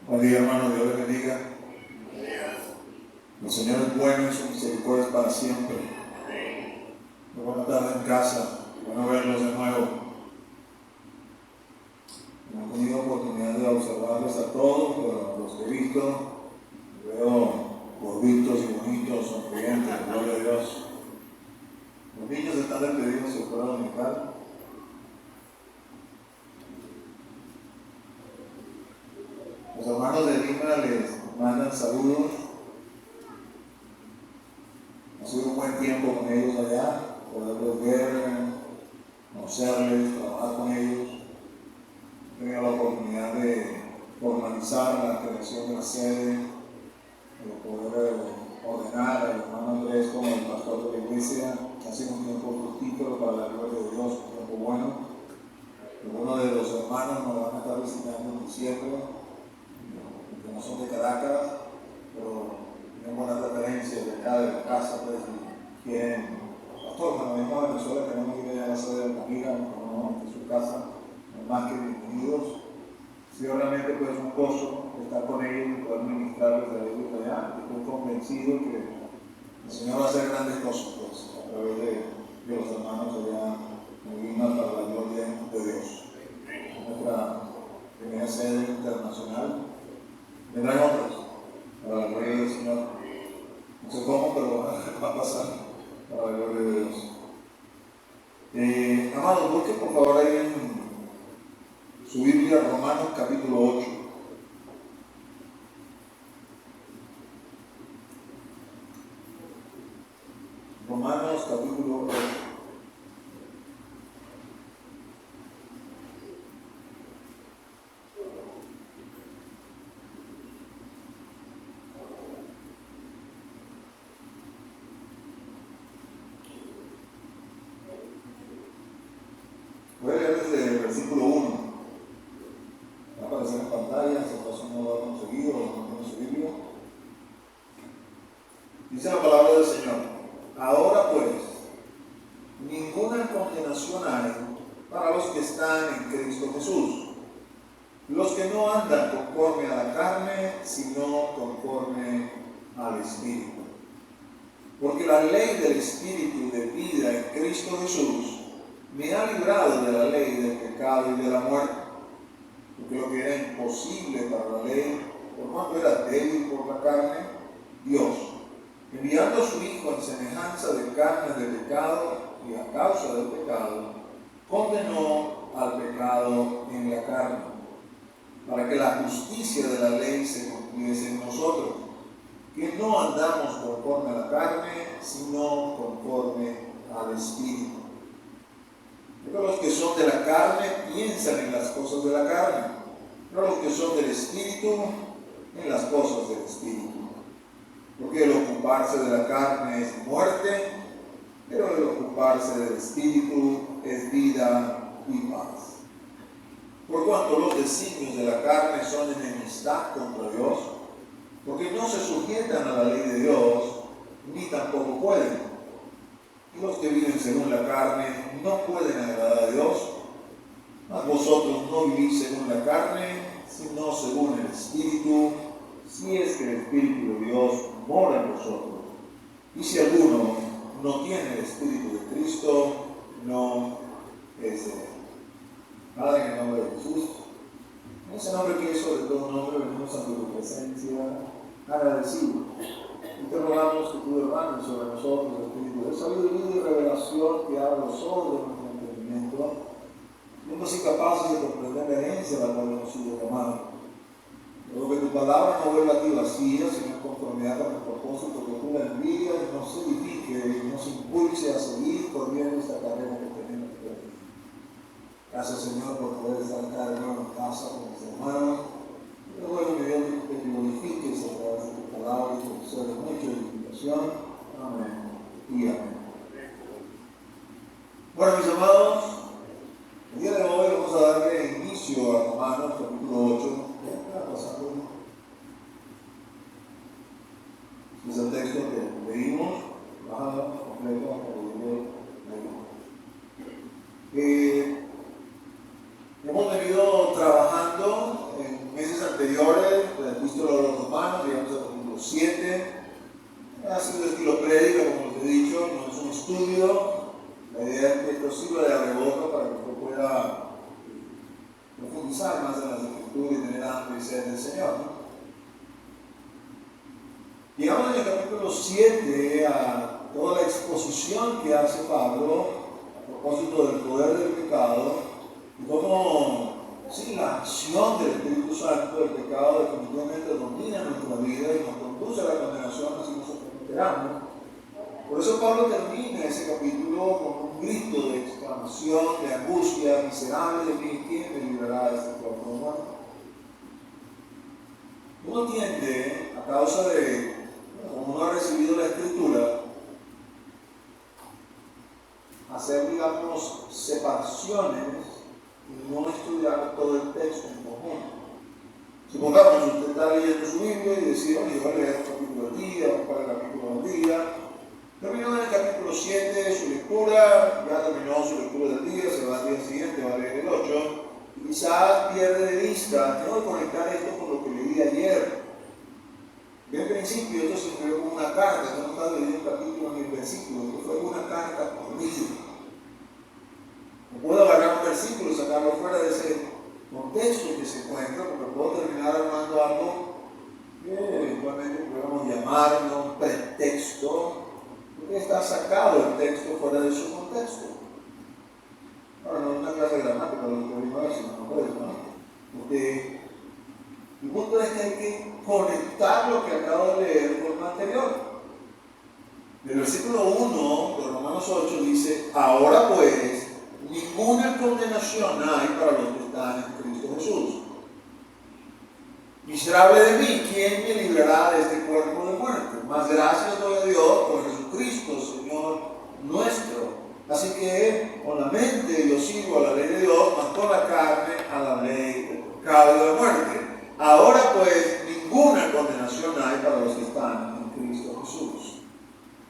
Buen día, hermano, Dios les bendiga. El Señor es bueno y su misericordia es para siempre. Buena tarde en casa, bueno verlos de nuevo. No he tenido oportunidad de observarlos a todos, pero los que he visto, veo gorditos y bonitos, sonrientes, gloria a Dios. Los niños están despedidos en la escuela dominical. Los hermanos de Lima les mandan saludos. Ha sido un buen tiempo con ellos allá, poderlos ver, conocerles, trabajar con ellos. He tenido la oportunidad de formalizar la creación de la sede, de poder ordenar al hermano Andrés como el pastor de la iglesia. Ha sido un tiempo fructífero para la gloria de Dios, un tiempo bueno. Algunos de los hermanos nos van a estar visitando en diciembre, que no son de Caracas, pero tienen buenas referencias de acá, de la casa, pues, y quieren, pastor, cuando venimos a Venezuela tenemos que ir a la sede de la amiga, de su casa, más que bienvenidos. Ha sido realmente pues un gozo estar con ellos y poder ministrarles a ellos allá. Estoy convencido que el Señor va a hacer grandes cosas pues, a través de los hermanos allá en Lima para la gloria de Dios. Nuestra primera sede internacional. Vendrán otras para la gloria del Señor. No sé cómo, pero va a pasar para la gloria de Dios. Amados, busquen por favor ahí en su Biblia, Romanos capítulo 8. Romanos capítulo 8. Voy a leer desde el versículo 1. Va a aparecer en pantalla, si acaso no lo ha conseguido o no tiene su Biblia. Dice la palabra del Señor: ahora pues, ninguna condenación hay para los que están en Cristo Jesús, los que no andan conforme a la carne, sino conforme al Espíritu. Porque la ley del Espíritu de vida en Cristo Jesús me ha librado de la ley del pecado y de la muerte. Porque lo que era imposible para la ley, por cuanto era débil por la carne, Dios, enviando a su Hijo en semejanza de carne de pecado y a causa del pecado, condenó al pecado en la carne, para que la justicia de la ley se cumpliese en nosotros, que no andamos conforme a la carne, sino conforme al Espíritu. Pero los que son de la carne piensan en las cosas de la carne, pero los que son del Espíritu en las cosas del Espíritu. Porque el ocuparse de la carne es muerte, pero el ocuparse del Espíritu es vida y paz. Por cuanto los designios de la carne son enemistad contra Dios, porque no se sujetan a la ley de Dios, ni tampoco pueden. Y los que viven según la carne no pueden agradar a Dios. Mas vosotros no vivís según la carne, sino según el Espíritu, si es que el Espíritu de Dios mora en vosotros. Y si alguno no tiene el Espíritu de Cristo, no es de él. Padre, en el nombre de Jesús, en ese nombre que es sobre todo nombre, venimos ante tu presencia agradecidos. Y te rogamos que tú derrames sobre nosotros el Espíritu de sabiduría y revelación que abra los ojos de nuestro entendimiento, siendo así capaces de comprender la herencia a la cual hemos sido llamados. Luego que tu palabra no vuelva a ti vacía, sino en conformidad con el propósito que tú la envías, nos edifique y nos impulse a seguir corriendo esta carrera que tenemos que hacer. Gracias, Señor, por poder estar acá de nuevo en casa con mis hermanos. Te ruego, mi Dios, que te glorifiques a través de tu palabra y que sea de mucha edificación. Amén y amén. Bueno, mis amados, el día de hoy vamos a darle inicio a Romanos capítulo 8. ¿Qué está pasando? Es el texto que leímos, bajado, completo, hemos venido trabajando en meses anteriores, profundizar más en las Escrituras y tener hambre y sed del Señor, ¿no? Llegamos en el capítulo 7 a toda la exposición que hace Pablo a propósito del poder del pecado y cómo la acción del Espíritu Santo del pecado definitivamente domina nuestra vida y nos conduce a la condenación, así nosotros nos enteramos. Por eso Pablo termina ese capítulo con un grito de exclamación, de angustia: miserable de mí, ¿quién me librará de este cuerpo de muerte? Uno tiende, a causa de como no ha recibido la Escritura, hacer, digamos, separaciones y no estudiar todo el texto en conjunto. Supongamos, usted está leyendo su Biblia y decide: oye, voy a leer el capítulo del día, vamos para el capítulo del día. Terminó en el capítulo 7 su lectura, ya terminó su lectura del día, se va al día siguiente, va a leer el 8, y quizás pierde de vista: tengo que conectar esto con lo que leí ayer. En principio esto se escribió como una carta, no estaba leyendo el capítulo ni el versículo, esto fue una carta corrida. No puedo agarrar un versículo y sacarlo fuera de ese contexto que se encuentra, porque puedo terminar armando algo que eventualmente podemos llamar un pretexto, porque está sacado el texto fuera de su contexto. Ahora, no es una clase de gramática, lo que digo es, no puedes, ¿no? Porque el punto es que hay que conectar lo que acabo de leer con lo anterior. El versículo 1 de Romanos 8 dice: ahora pues, ninguna condenación hay para los que están en Cristo Jesús. Miserable de mí, ¿quién me librará de este cuerpo de muerte? Mas gracias doy a Dios por Jesucristo, Señor nuestro. Así que con la mente yo sigo a la ley de Dios, mas con la carne a la ley del pecado y de la muerte. Ahora pues, ninguna condenación hay para los que están en Cristo Jesús.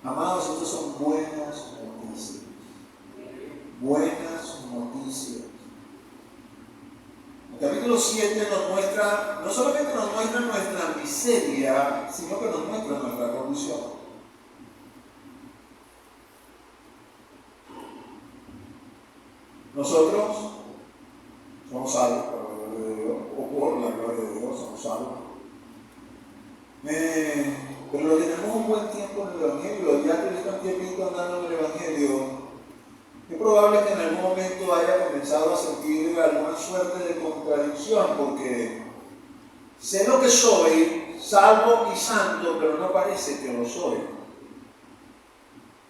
Amados, estas son buenas noticias. Buenas noticias. El capítulo 7 nos muestra, no solamente nos muestra nuestra miseria, sino que nos muestra nuestra condición. Nosotros somos salvos por la gloria de Dios, o por la gloria de Dios somos salvos. Pero lo que tenemos un buen tiempo en el Evangelio, ya que están tiempito andando en el Evangelio, es probable que en algún momento haya comenzado a sentir alguna suerte de contradicción, porque sé lo que soy, salvo y santo, pero no parece que lo soy.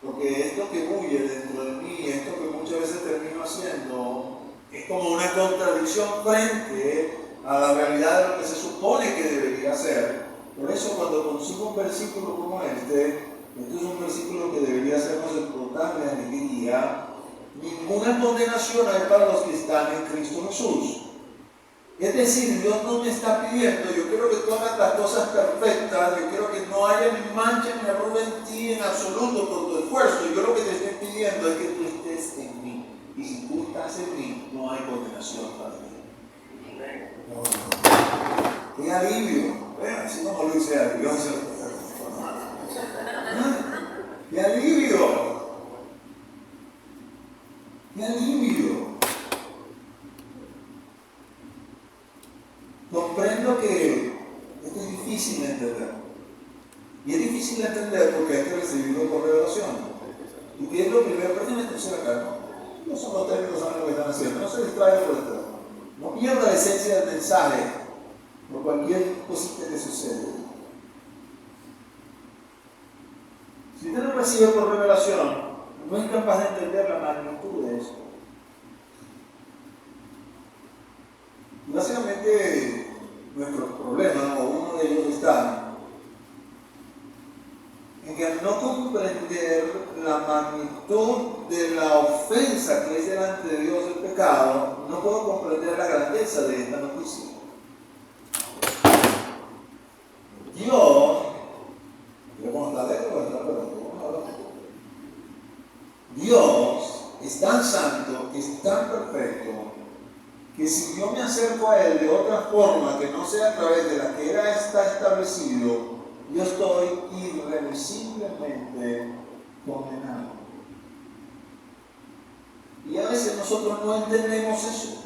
Porque esto que bulle dentro de mí, esto que muchas veces termino haciendo, es como una contradicción frente a la realidad de lo que se supone que debería ser. Por eso cuando consigo un versículo como este es un versículo que debería hacernos explotar de alegría. Ninguna condenación hay para los que están en Cristo Jesús. Es decir, Dios no me está pidiendo: yo quiero que tú hagas las cosas perfectas, yo quiero que no haya ni mancha ni arruga en ti en absoluto por tu esfuerzo. Yo lo que te estoy pidiendo es que tú estés en mí. Y si tú estás en mí, no hay condenación para ti. ¡Qué alivio! Así como lo hice Dios. ¡Qué alivio! ¡Qué alivio! Comprendo que esto es difícil de entender. Y es difícil de entender porque hay que recibirlo por revelación. ¿Y qué es lo primero? Préstame atención acá, ¿no? No son los técnicos, saben lo que están haciendo. No se distraigan por esto. No pierda la esencia del mensaje por cualquier cosita que sucede. Si usted no recibe por revelación, no es capaz de entender la magnitud de esto. Y básicamente, nuestro problema, o uno de ellos, está en que al no comprender la magnitud de la ofensa que es delante de Dios el pecado, no puedo comprender la grandeza de esta noticia. Dios, Dios es tan santo, es tan perfecto, que si yo me acerco a Él de otra forma que no sea a través de la que está establecido, yo estoy irremisiblemente condenado. Y a veces nosotros no entendemos eso.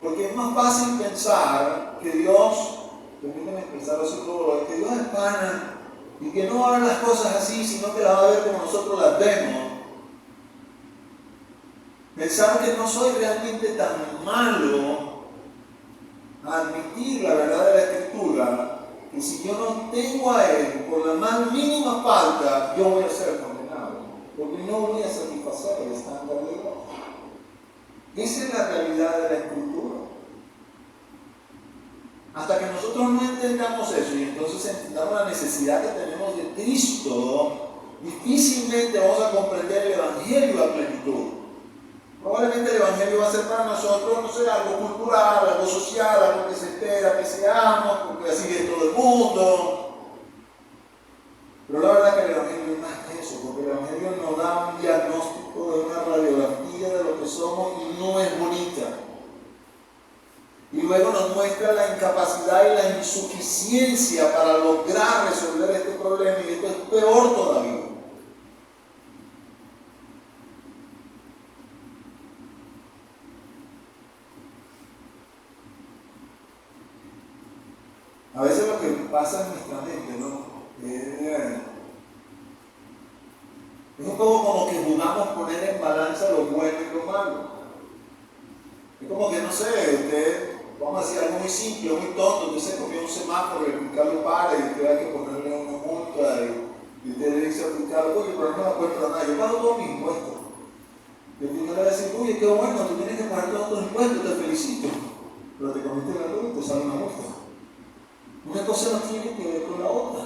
Porque es más fácil pensar que Dios, permíteme expresarlo así como que Dios es pana y que no va a ver las cosas así, sino que las va a ver como nosotros las vemos. Pensar que no soy realmente tan malo a admitir la verdad de la Escritura, que si yo no tengo a Él por la más mínima falta, yo voy a ser condenado, porque no voy a satisfacer el estándar de Dios. Esa es la realidad de la Escritura. Hasta que nosotros no entendamos eso y entonces entendamos la necesidad que tenemos de Cristo, difícilmente vamos a comprender el Evangelio a plenitud. Probablemente el Evangelio va a ser para nosotros, no sé, algo cultural, algo social, algo que se espera que seamos, porque así es todo el mundo. Pero la verdad es que el Evangelio es más que eso, porque el Evangelio nos da un diagnóstico de una radiografía de lo que somos y no es bonita. Y luego nos muestra la incapacidad y la insuficiencia para lograr resolver este problema, y esto es peor todavía. A veces lo que pasa en nuestra mente, ¿no? Es un poco como que jugamos poner en balanza lo bueno y lo malo. Es como que, no sé, usted, vamos a decir algo muy simple, muy tonto, usted se comió un semáforo y el fiscal para y usted hay que ponerle una multa y usted le dice al fiscal, oye, pero no me acuerdo nada, yo pago todos mis impuestos. Y el fiscal le va a decir, oye, qué bueno, tú tienes que pagar todos tus impuestos, te felicito. Pero te comiste la luz y te sale una multa. Una cosa no tiene que ver con la otra.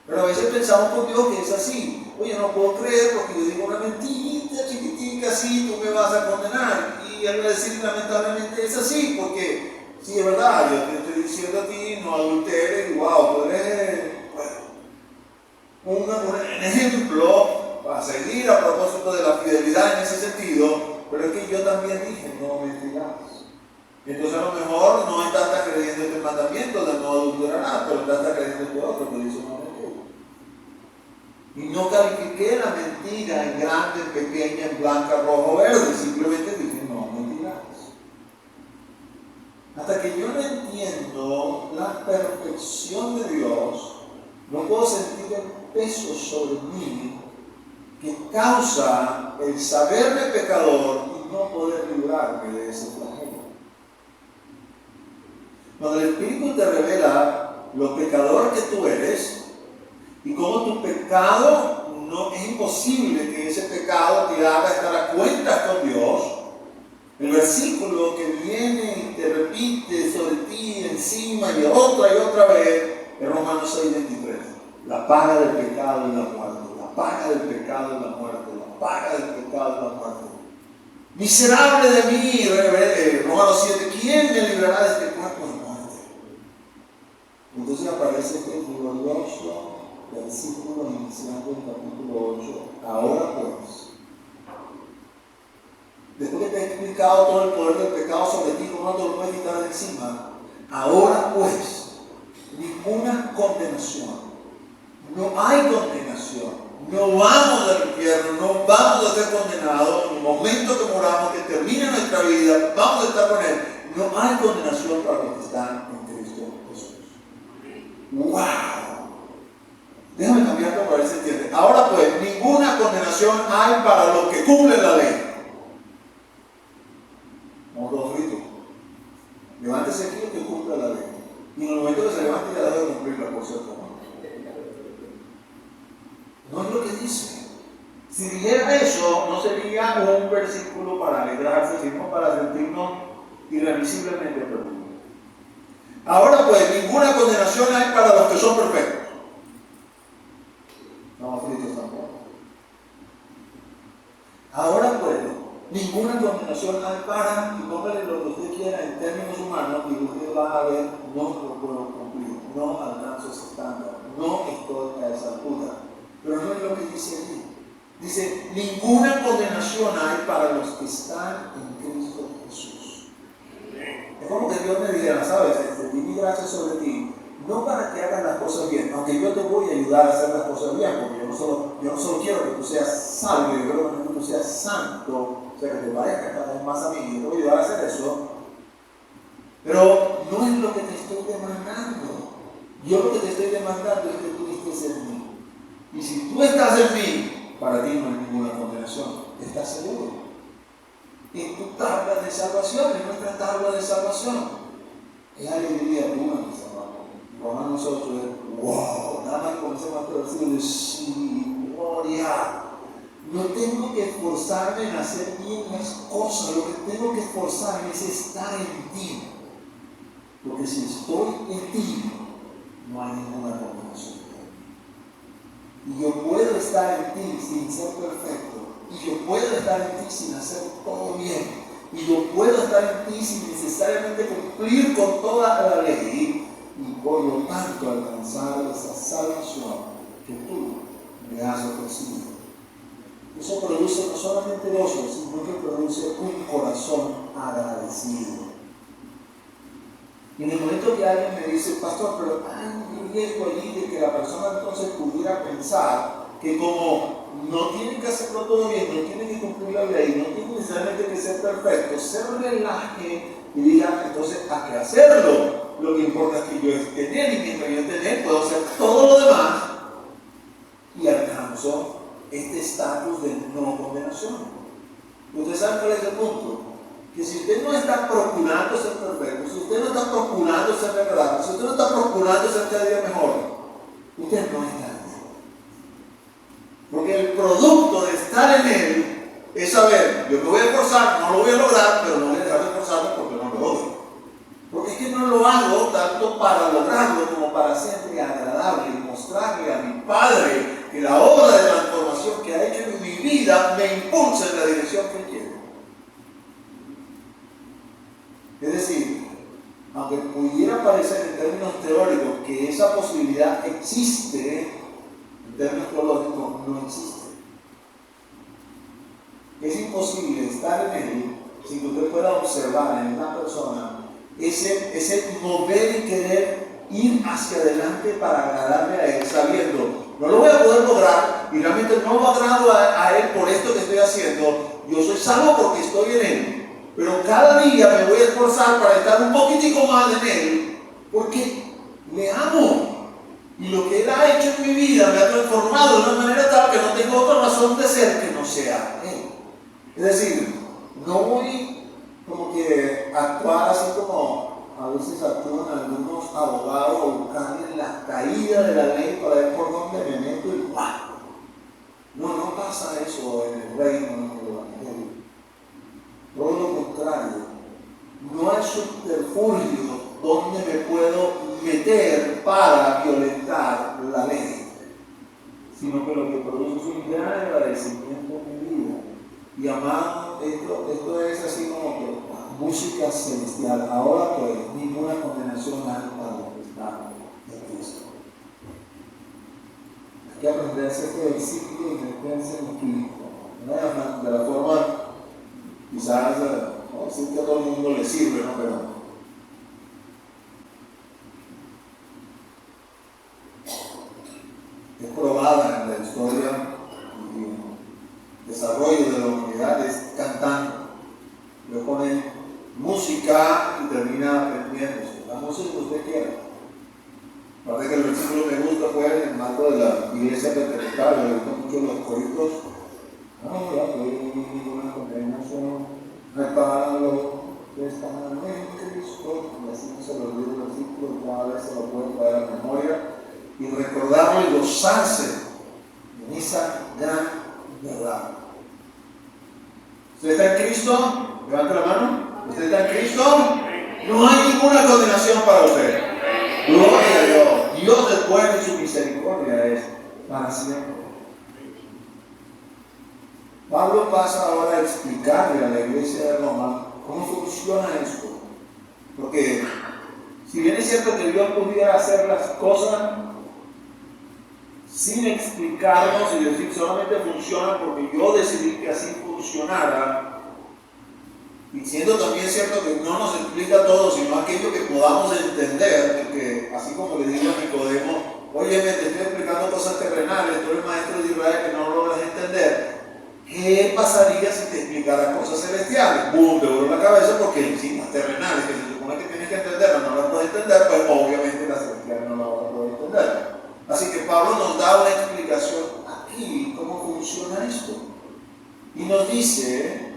Pero a veces pensamos con Dios que es así. Oye, no puedo creer porque yo digo una mentirita chiquitica así, tú me vas a condenar. Y él va a decir, lamentablemente es así, porque sí, es verdad, yo te estoy diciendo a ti, no adulteres, y wow, tú eres un ejemplo para seguir a propósito de la fidelidad en ese sentido, pero es que yo también dije, no mentirás. Entonces a lo mejor no estás creyendo este mandamiento de no adulterar, pero estás creyendo este otro que dice no mentir. Y no califiqué la mentira en grande, en pequeña, en blanca, roja o verde, simplemente dije no mentirás. Hasta que yo no entiendo la perfección de Dios, no puedo sentir el peso sobre mí que causa el saberme pecador y no poder librarme de ese flagelo. Cuando el Espíritu te revela lo pecador que tú eres y cómo tu pecado no es imposible que ese pecado te haga estar a cuentas con Dios, el versículo que viene y te repite sobre ti encima y otra vez es Romanos 6:23. La paga del pecado es la muerte, la paga del pecado es la muerte, la paga del pecado es la muerte. Miserable de mí, Romanos 7, ¿quién me librará de este cuerpo de muerte? Entonces aparece este glorioso versículo iniciando el capítulo 8. Ahora pues, después que te he explicado todo el poder del pecado sobre ti, cómo no te lo puedes quitar de encima, ahora pues, ninguna condenación. No hay condenación. No vamos al infierno, no vamos a ser condenados. En el momento que moramos, que termine nuestra vida, vamos a estar con Él. No hay condenación para los que están en Cristo Jesús. ¡Wow! Déjame cambiarlo para ver si entiende. Ahora pues, ninguna condenación hay para los que cumplen la ley. Vamos todos fritos. Levántese aquí los que cumplen la ley. Y en el momento que se levante ya debe cumplirla, por cierto. No es lo que dice. Si dijera eso, no sería un versículo para alegrarse, sino para sentirnos irremisiblemente perdidos. Ahora pues, ninguna condenación hay para los que son perfectos. No, fritos tampoco. Ahora pues, ninguna condenación hay para, y póngale lo que usted quiera en términos humanos, y usted va a ver, no lo puedo cumplir, no alcanzo ese estándar, no estoy a esa altura. Pero no es lo que dice allí. Dice, ninguna condenación hay para los que están en Cristo Jesús. Es como que Dios me dijera, ¿sabes? Di mi gracia sobre ti, no para que hagas las cosas bien, aunque yo te voy a ayudar a hacer las cosas bien, porque yo no solo quiero que tú seas salvo, yo quiero que tú seas santo, o sea, que te parezca cada vez más a mí, yo te voy a ayudar a hacer eso, Pero no es lo que te estoy demandando. Yo lo que te estoy demandando es que tú estés en mí. Y si tú estás en mí, para ti no hay ninguna condenación. ¿Estás seguro? En tu tabla de salvación, en nuestra tabla de salvación, es alegría pura, mis hermanos. Romanos 8 es, wow, nada más comencemos a decir, sí, gloria. No tengo que esforzarme en hacer bien las cosas, lo que tengo que esforzarme es estar en ti. Porque si estoy en ti, no hay ninguna condenación. Y yo puedo estar en ti sin ser perfecto. Y yo puedo estar en ti sin hacer todo bien. Y yo puedo estar en ti sin necesariamente cumplir con toda la ley. Y por lo tanto alcanzar esa salvación que tú me has ofrecido. Eso produce no solamente gozo, sino que produce un corazón agradecido. Y en el momento que alguien me dice, pastor, pero hay un riesgo allí de que la persona entonces pudiera pensar que como no tiene que hacerlo todo bien, no tiene que cumplir la ley, no tiene necesariamente que ser perfecto, se relaje y diga, entonces, ¿a qué hacerlo? Lo que importa es que yo esté en él, y mientras yo esté en él, puedo hacer todo lo demás y alcanzo este estatus de no condenación. ¿Ustedes saben cuál es el punto? Que si usted no está procurando ser perfecto, si usted no está procurando ser agradable, si usted no está procurando ser cada día mejor, usted no está en él. Porque el producto de estar en él es saber, yo me voy a esforzar, no lo voy a lograr, pero no voy a dejar de esforzarme porque no lo logro. Porque es que no lo hago tanto para lograrlo como para hacerle agradable y mostrarle a mi Padre que la obra de transformación que ha hecho en mi vida me impulsa en la dirección que quiero. Es decir, aunque pudiera parecer en términos teóricos que esa posibilidad existe, en términos teológicos no existe. Es imposible estar en él sin que usted pueda observar en una persona ese mover y querer ir hacia adelante para agradarle a él, sabiendo, no lo voy a poder lograr y realmente no lo agrado a él por esto que estoy haciendo. Yo soy salvo porque estoy en él, pero cada día me voy a esforzar para estar un poquitico más en él, porque le amo. Y lo que él ha hecho en mi vida me ha transformado de una manera tal que no tengo otra razón de ser que no sea él. Es decir, no voy como que actuar así como a veces actúan algunos abogados o buscar en la caída de la ley para ver por dónde me meto y ¡guau! No pasa eso en el reino del Evangelio. Todo lo contrario. No hay subterfugio donde me puedo meter para violentar la ley, sino que lo que produce es un gran agradecimiento en mi vida. Y amado, esto es así como que música celestial. Ahora pues ninguna condenación hay para los que están en Cristo. Hay que aprenderse este versículo y meterse en Cristo. De la forma, quizás, no decir que a todo el mundo le sirve, ¿no? Pero es probada en la historia y desarrollo de la humanidad es cantando. Le ponen música y termina aprendiéndose. La música que usted quiera. Aparte que el versículo me gusta fue en el marco de la iglesia pentecostal, me gustan mucho los coritos. Ninguna condenación, repáralo, que están en Cristo. Y así no se lo olvida el versículo, cada vez se lo puede traer a la memoria y recordarlo y gozarse en esa gran verdad. ¿Usted está en Cristo? Levante la mano. ¿Usted está en Cristo? No hay ninguna condenación para usted. Gloria a Dios. Dios es bueno y su misericordia es para siempre. Pablo pasa ahora a explicarle a la iglesia de Roma cómo funciona esto. Porque si bien es cierto que Dios pudiera hacer las cosas sin explicarnos y decir solamente funciona porque yo decidí que así funcionara, y siendo también cierto que no nos explica todo, sino aquello que podamos entender, porque así como le digo a Nicodemo, oye, te estoy explicando cosas terrenales, tú eres maestro de Israel que no lo logras entender, ¿qué pasaría si te explicara cosas celestiales? ¡Bum! Te voló la cabeza porque encima terrenales, que se supone que tienes que entender, pues obviamente la celestial no la van a poder entender. Así que Pablo nos da una explicación aquí, cómo funciona esto. Y nos dice,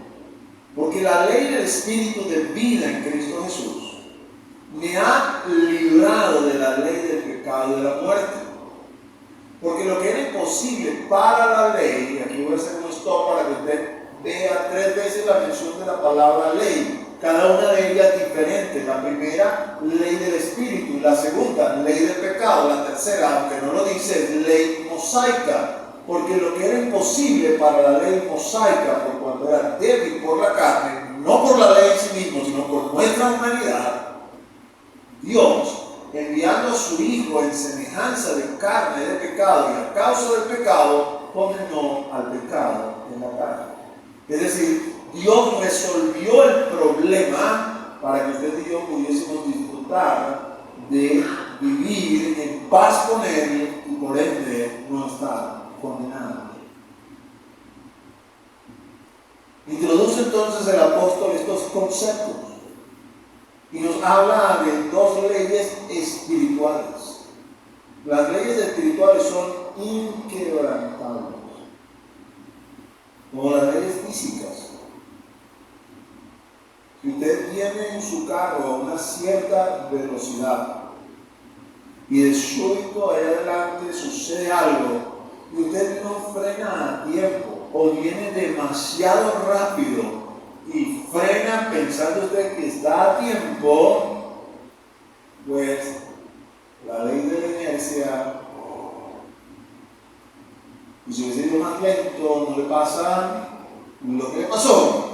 porque la ley del Espíritu de vida en Cristo Jesús me ha librado de la ley del pecado y de la muerte. Porque lo que era imposible para la ley, y aquí voy a hacer un stop para que usted vea 3 veces la mención de la palabra ley, cada una de ellas diferente. La primera, ley del Espíritu; la segunda, ley del pecado; la tercera, aunque no lo dice, es ley mosaica. Porque lo que era imposible para la ley mosaica, por cuando era débil por la carne, no por la ley en sí mismo, sino por nuestra humanidad, Dios, enviando a su Hijo en semejanza de carne de pecado, y a causa del pecado, condenó al pecado en la carne. Es decir, Dios resolvió el problema para que usted y yo pudiésemos disfrutar de vivir en paz con Él y por ende no estar condenados. Introduce entonces el apóstol estos conceptos y nos habla de 2 leyes espirituales. Las leyes espirituales son inquebrantables, como las leyes físicas. Si usted viene en su carro a una cierta velocidad y de súbito ahí adelante sucede algo y usted no frena a tiempo o viene demasiado rápido y frena pensando usted que está a tiempo, pues la ley de la inercia, y si hubiese ido más lento, no le pasa lo que le pasó.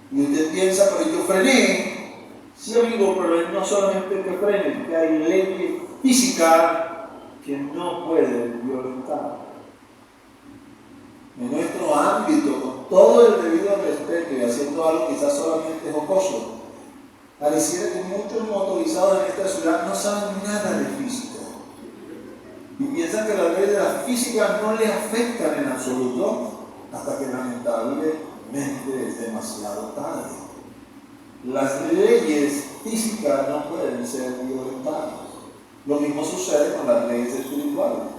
Y usted piensa, pero yo frené. Sí, amigo, pero no solamente que frene, que hay leyes físicas que no pueden violentar. En nuestro ámbito, con todo el debido respeto y haciendo algo quizás solamente jocoso, pareciera que muchos motorizados en esta ciudad no saben nada de física y piensan que las leyes de la física no le afectan en absoluto, hasta que lamentablemente es demasiado tarde. Las leyes físicas no pueden ser violentadas. Lo mismo sucede con las leyes espirituales.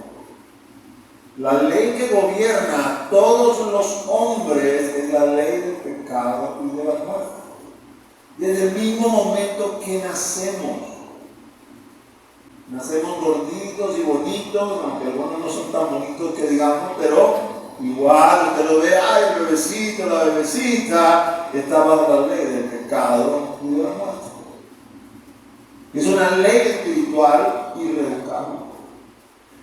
La ley que gobierna a todos los hombres es la ley del pecado y de la muerte. Desde el mismo momento que nacemos gorditos y bonitos, aunque algunos no son tan bonitos que digamos, pero igual usted lo ve, ay, el bebecito, la bebecita, está bajo la ley del pecado y de la muerte. Es una ley espiritual irrevocable.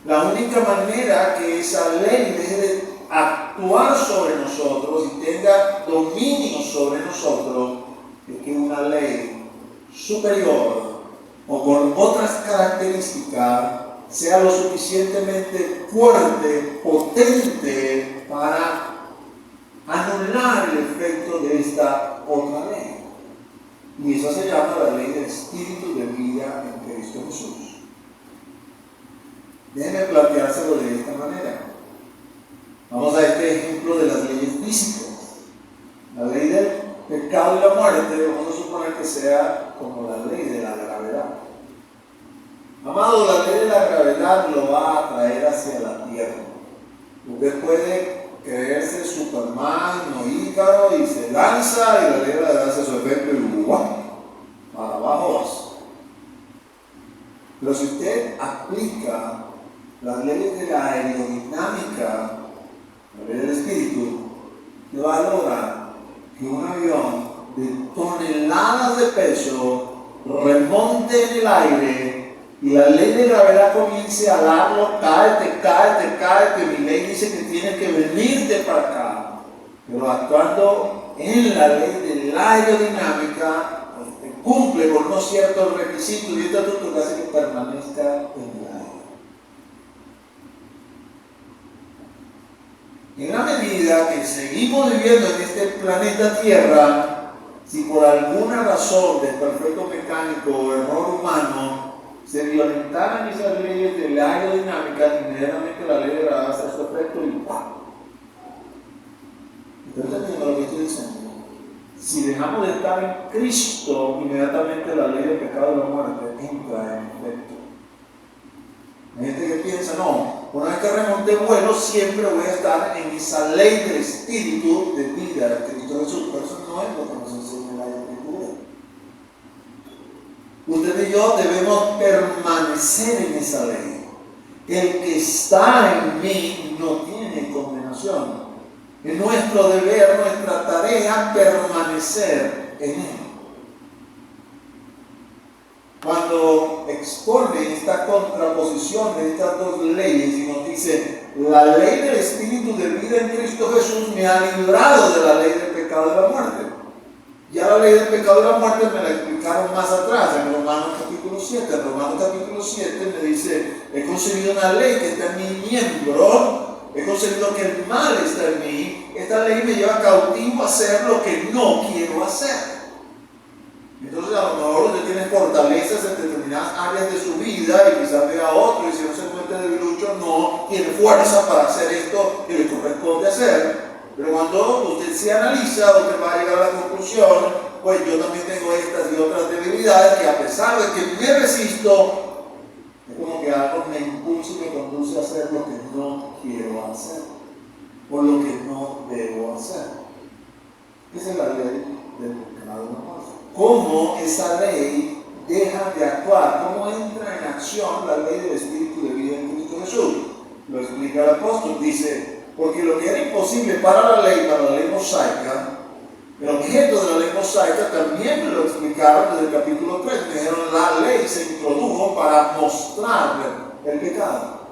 La única manera que esa ley deje de actuar sobre nosotros y tenga dominio sobre nosotros es que una ley superior o con otras características sea lo suficientemente fuerte, potente para anular el efecto de esta otra ley. Y eso se llama la ley del Espíritu de vida en Cristo Jesús. Déjenme planteárselo de esta manera. Vamos a este ejemplo de las leyes físicas. La ley del pecado y la muerte, vamos a suponer que sea como la ley de la gravedad. Amado, la ley de la gravedad lo va a traer hacia la tierra. Usted puede creerse Superman o Ícaro y se lanza y la ley de la gravedad hace su efecto y ¡guau! Para abajo vas. Pero si usted aplica las leyes de la aerodinámica, la ley del espíritu, le va a lograr que un avión de toneladas de peso remonte en el aire y la ley de gravedad comience a darlo, cáete, mi ley dice que tienes que venirte para acá. Pero actuando en la ley de la aerodinámica, cumple con unos ciertos requisitos y estatutos que hace que permanezca en el aire. En la medida que seguimos viviendo en este planeta Tierra, si por alguna razón de perfecto mecánico o error humano se violentaran esas leyes de la aerodinámica, inmediatamente la ley de gravedad hace su efecto y ¡pam! ¿Está entendiendo lo que estoy diciendo? si dejamos de estar en Cristo, inmediatamente la ley del pecado y la muerte entra en efecto. Hay gente que piensa, no, una vez que remonte vuelo, siempre voy a estar en esa ley del espíritu de vida de Cristo Jesús. Pero eso no es lo que nos enseña la Escritura. Usted y yo debemos permanecer en esa ley. El que está en mí no tiene condenación. Es nuestro deber, nuestra tarea, permanecer en él. Cuando expone esta contraposición de estas dos leyes y nos dice, la ley del espíritu de vida en Cristo Jesús me ha librado de la ley del pecado y de la muerte. Ya la ley del pecado y la muerte me la explicaron más atrás, en Romanos capítulo 7. En Romanos capítulo 7 me dice, he concebido una ley que está en mi miembro, he concebido que el mal está en mí, esta ley me lleva cautivo a hacer lo que no quiero hacer. Entonces a lo mejor usted tiene fortalezas en determinadas áreas de su vida y quizás vea a otro y si no se encuentra debilucho no tiene fuerza para hacer esto que le corresponde hacer. Pero cuando usted se analiza, usted va a llegar a la conclusión, pues yo también tengo estas y otras debilidades que a pesar de que me resisto, es como que algo me impulsa y me conduce a hacer lo que no quiero hacer o lo que no debo hacer. Esa es la ley del pecado y la muerte. ¿Cómo esa ley deja de actuar? ¿Cómo entra en acción la ley del espíritu de vida en Cristo Jesús? Lo explica el apóstol, dice, porque lo que era imposible para la ley mosaica, el objeto de la ley mosaica también me lo explicaron desde el capítulo 3. Me dijeron, la ley se introdujo para mostrarle el pecado.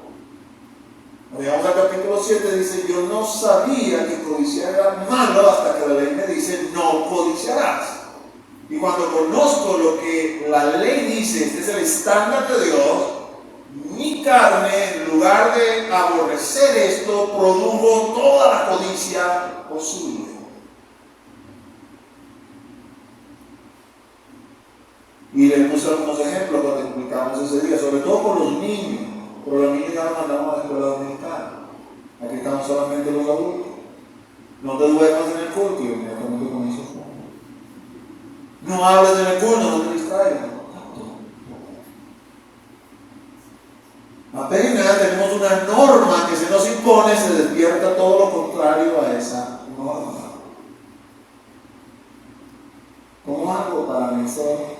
Llegamos al capítulo 7, dice, yo no sabía que codiciar era malo hasta que la ley me dice, no codiciarás. Y cuando conozco lo que la ley dice, este es el estándar de Dios, mi carne, en lugar de aborrecer esto, produjo toda la codicia posible. Y le puse algunos ejemplos cuando explicamos ese día, sobre todo por los niños. Pero los niños ya los mandamos a la escuela dominicana. Aquí estamos solamente los adultos. No te duermas en el culto y inmediatamente comienzas. No hables en el culto, no te distraigas. Apenas tenemos una norma que se nos impone, se despierta todo lo contrario a esa norma. ¿Cómo hago para vencer?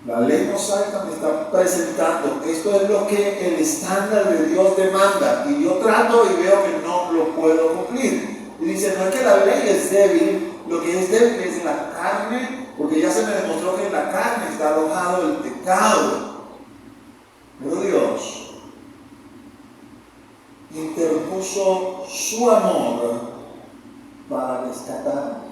La ley mosaica me está presentando, esto es lo que el estándar de Dios demanda, y yo trato y veo que no lo puedo cumplir. Y dice, no es que la ley es débil, lo que es débil es la carne, porque ya se me demostró que en la carne está alojado el pecado. Pero Dios interpuso su amor para rescatarnos.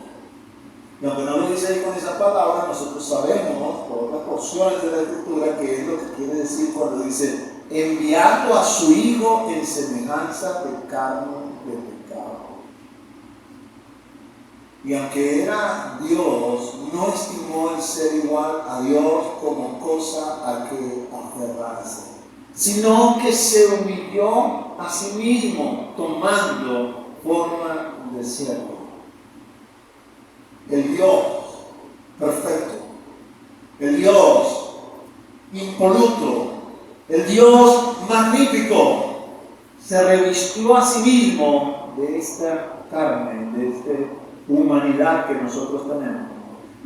Y aunque no lo dice ahí con esa palabra, nosotros sabemos por otras porciones de la Escritura que es lo que quiere decir cuando dice enviando a su Hijo en semejanza de carne de pecado. Y aunque era Dios, no estimó el ser igual a Dios como cosa a que aferrarse, sino que se humilló a sí mismo, tomando forma de siervo. El Dios perfecto, el Dios impoluto, el Dios magnífico, se revistió a sí mismo de esta carne, de esta humanidad que nosotros tenemos,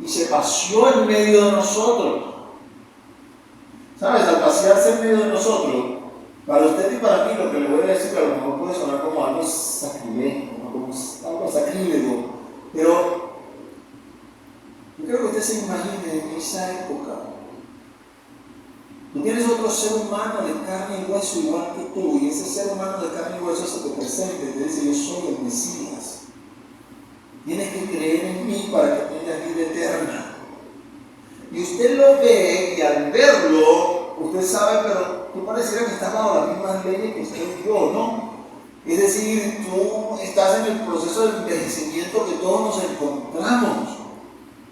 y se paseó en medio de nosotros. ¿Sabes? Al pasearse en medio de nosotros, para usted y para mí, lo que le voy a decir a lo mejor puede sonar como algo sacrilegio, como algo sacrílego, pero yo creo que usted se imagine en esa época. Tú tienes otro ser humano de carne y hueso igual que tú, y ese ser humano de carne y hueso se te presenta y te dice, yo soy el Mesías. Tienes que creer en mí para que tengas vida eterna. Y usted lo ve, y al verlo, usted sabe, pero tú pareciera que estás bajo las mismas leyes que estoy yo, ¿no? Es decir, tú estás en el proceso de envejecimiento que todos nos encontramos.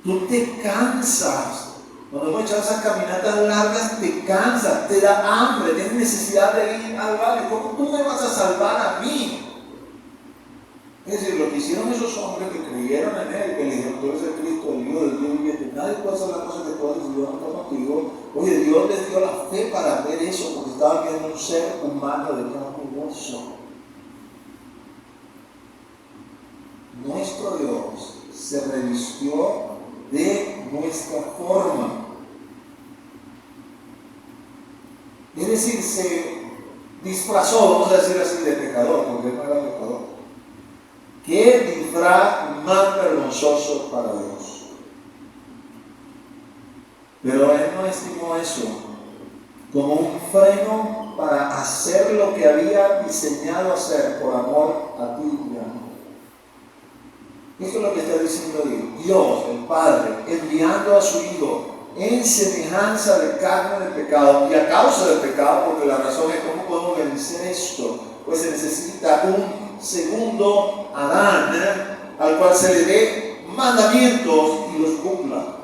Tú te cansas. Cuando hemos echado esas caminatas largas, te cansas, te da hambre, tienes necesidad de ir al baño. ¿Cómo tú me vas a salvar a mí? Es decir, lo que hicieron esos hombres que creyeron en él, que le dijeron: tú eres el Cristo, el Hijo del Dios viviente, nadie puede hacer las cosas que tú haces si Dios no está contigo. Oye, Dios les dio la fe para ver eso, porque estaban viendo un ser humano de carne y hueso. Nuestro Dios se revistió de nuestra forma. Es decir, se disfrazó, vamos a decir así, de pecador, porque él no era pecador. ¿Qué disfraz más vergonzoso para Dios? Pero él no estimó eso como un freno para hacer lo que había diseñado hacer por amor a ti y a mí. Esto es lo que está diciendo Dios, el Padre, enviando a su Hijo en semejanza de carne de pecado, y a causa del pecado, porque la razón es cómo podemos vencer esto. Pues se necesita un segundo Adán, al cual se le dé mandamientos y los cumpla.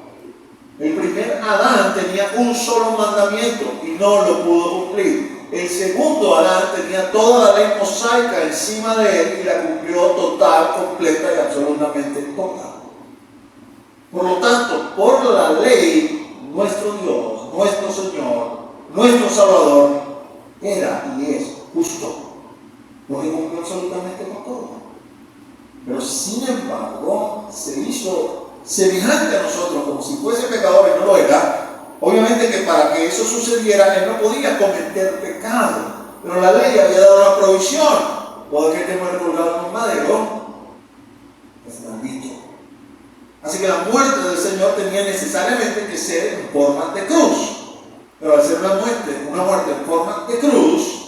El primer Adán tenía un solo mandamiento y no lo pudo cumplir. El segundo Adán tenía toda la ley mosaica encima de él y la cumplió total, completa y absolutamente toda. Por lo tanto, por la ley, nuestro Dios, nuestro Señor, nuestro Salvador, era y es justo, porque cumplió absolutamente con todo. Pero sin embargo, se hizo semejante a nosotros, como si fuese pecador y no lo era. Obviamente que para que eso sucediera, él no podía cometer pecado, pero la ley había dado una provisión. Todo aquel que muere colgado en un madero es maldito. Así que la muerte del Señor tenía necesariamente que ser en forma de cruz. Pero al ser una muerte en forma de cruz,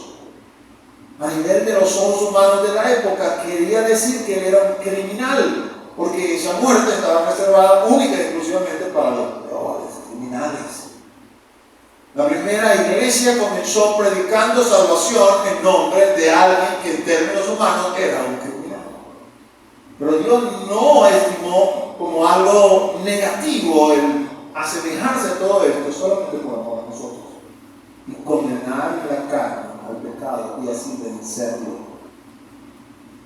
a nivel de los ojos humanos de la época, quería decir que él era un criminal, porque esa muerte estaba reservada única y exclusivamente para los peores criminales. La primera iglesia comenzó predicando salvación en nombre de alguien que en términos humanos era un criminal. Pero Dios no estimó como algo negativo el asemejarse a todo esto solamente por amor a nosotros y condenar la carne al pecado y así vencerlo.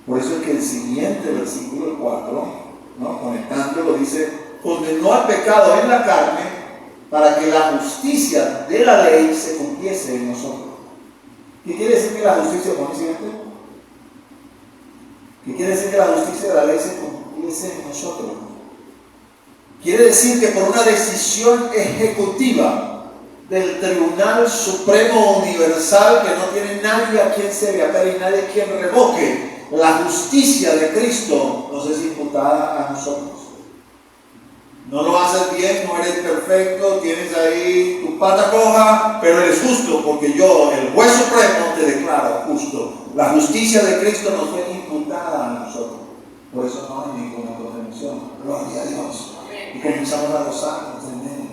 Por eso es que el siguiente versículo, el 4, conectándolo, dice: condenó al pecado en la carne para que la justicia de la ley se cumpliese en nosotros. ¿Qué quiere decir que la justicia, ¿Qué quiere decir que la justicia de la ley se cumpliese en nosotros? Quiere decir que por una decisión ejecutiva del Tribunal Supremo Universal, que no tiene nadie a quien se le apele y nadie a quien revoque, la justicia de Cristo nos es imputada a nosotros. No lo haces bien, no eres perfecto, tienes ahí tu pata coja, pero eres justo, porque yo, el juez supremo, te declaro justo. La justicia de Cristo nos fue imputada a nosotros. Por eso no hay ninguna condenación. Gloria a Dios. Y comenzamos a gozarnos en él.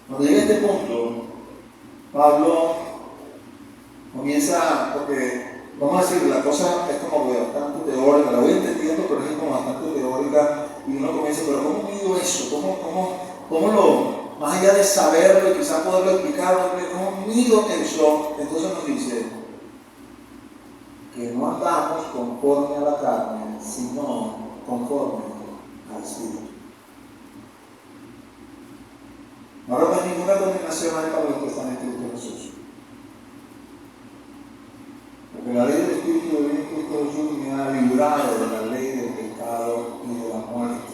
Cuando llega a este punto, Pablo comienza, porque vamos a decir, la cosa es como bastante teórica, la voy entendiendo, pero es como bastante teórica, y uno comienza: pero ¿cómo mido eso? ¿Cómo lo, más allá de saberlo y quizás poderlo explicar, cómo mido eso? Entonces nos dice que no andamos conforme a la carne, sino conforme al Espíritu. No habrá ninguna condenación para los que están en Cristo Jesús. Porque la ley del Espíritu de vida en Cristo Jesús me ha librado de la ley del pecado y de la muerte.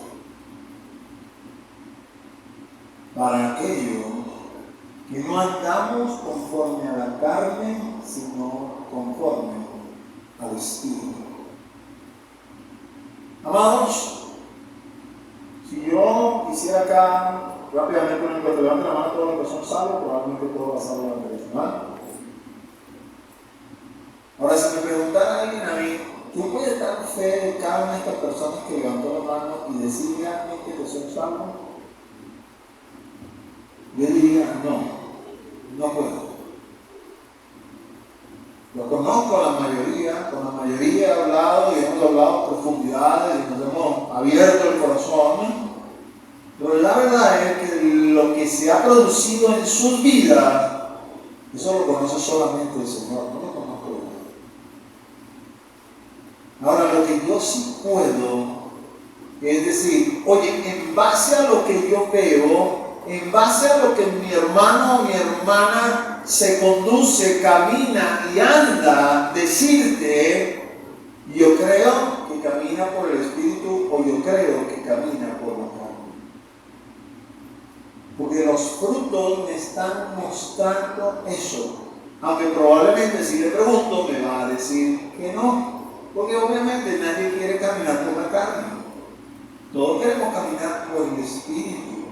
Para aquellos que no andamos conforme a la carne, sino conforme al Espíritu. Amados, si yo quisiera acá rápidamente, que levante la mano a todos los que son salvos, probablemente todos va a salvar la personal. Ahora, si me preguntara alguien a mí: ¿tú puedes dar fe de cada una de estas personas que levantó la mano y decir realmente que son salvos? Yo diría: no puedo. Lo conozco a la mayoría, con la mayoría he hablado y hemos hablado en profundidades y nos hemos abierto el corazón. Pero la verdad es que lo que se ha producido en sus vidas, eso lo conoce solamente el Señor, no lo conozco yo. Ahora, lo que yo sí puedo es decir, oye, en base a lo que yo veo, en base a lo que mi hermano o mi hermana se conduce, camina y anda, decirte, yo creo que camina por el Espíritu o yo creo que camina por la carne. Porque los frutos me están mostrando eso. Aunque probablemente si le pregunto me va a decir que no. Porque obviamente nadie quiere caminar por la carne. Todos queremos caminar por el Espíritu.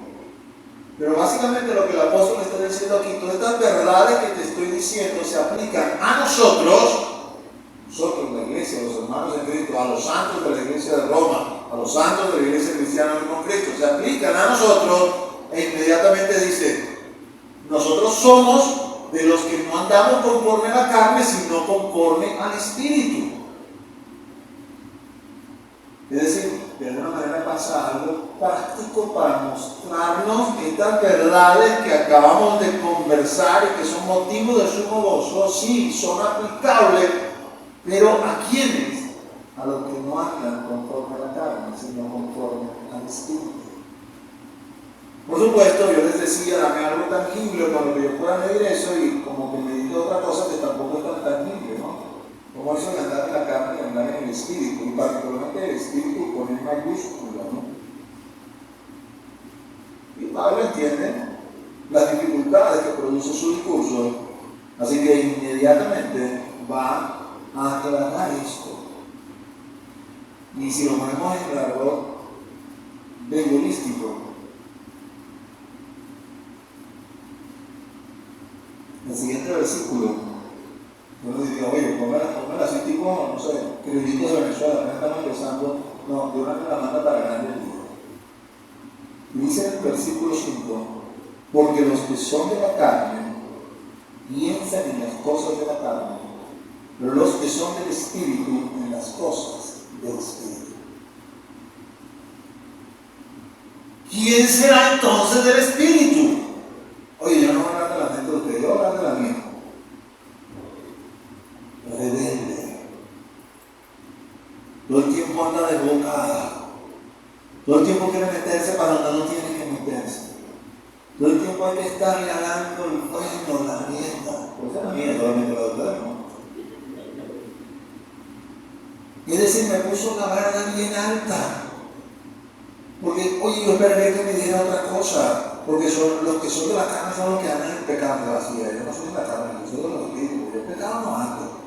Pero básicamente lo que el apóstol está diciendo aquí, todas estas verdades que te estoy diciendo se aplican a nosotros, la iglesia, los hermanos de Cristo, a los santos de la iglesia de Roma, a los santos de la iglesia cristiana con Cristo, se aplican a nosotros e inmediatamente dice, nosotros somos de los que no andamos conforme a la carne, sino conforme al Espíritu. Es decir, de alguna manera pasa algo práctico para mostrarnos estas verdades que acabamos de conversar y que son motivo de sumo gozo. Sí, son aplicables, pero ¿a quiénes? A los que no andan conforme a la carne, sino conforme al Espíritu. Por supuesto, yo les decía, dame algo tangible para que yo pueda medir eso, y como que me dice otra cosa que tampoco es tan tangible, ¿no? Como eso de andar en la carne y andar en el Espíritu, y particularmente el Espíritu con el mayúscula, ¿no? Y Pablo entiende las dificultades que produce su discurso, así que inmediatamente va a aclarar esto. Y si lo ponemos en valor evangelístico, el siguiente versículo, uno diría, oye, póngala así tipo, no sé, criollitos de Venezuela, apenas estamos empezando, no, Dios no la manda para ganar el día. Dice en el versículo 5, porque los que son de la carne piensan en las cosas de la carne, pero los que son del Espíritu en las cosas del Espíritu. ¿Quién será entonces del Espíritu? Oye, yo no voy a hablar de la mente de ustedes, yo voy a hablar de la mía. Rebelde. Todo el tiempo anda desbocada. Todo el tiempo quiere meterse para donde no tiene que meterse. Todo el tiempo hay que estar ganando el bueno, la mierda. Pues es la mierda, solamente la otra, ¿no? Es decir, me puso la vara bien alta. Porque, oye, yo esperé que me diera otra cosa. Porque son, los que son de la carne son los que andan en pecado de vacía. Yo no soy de la carne, yo soy de los espíritus. Yo el pecado no ando.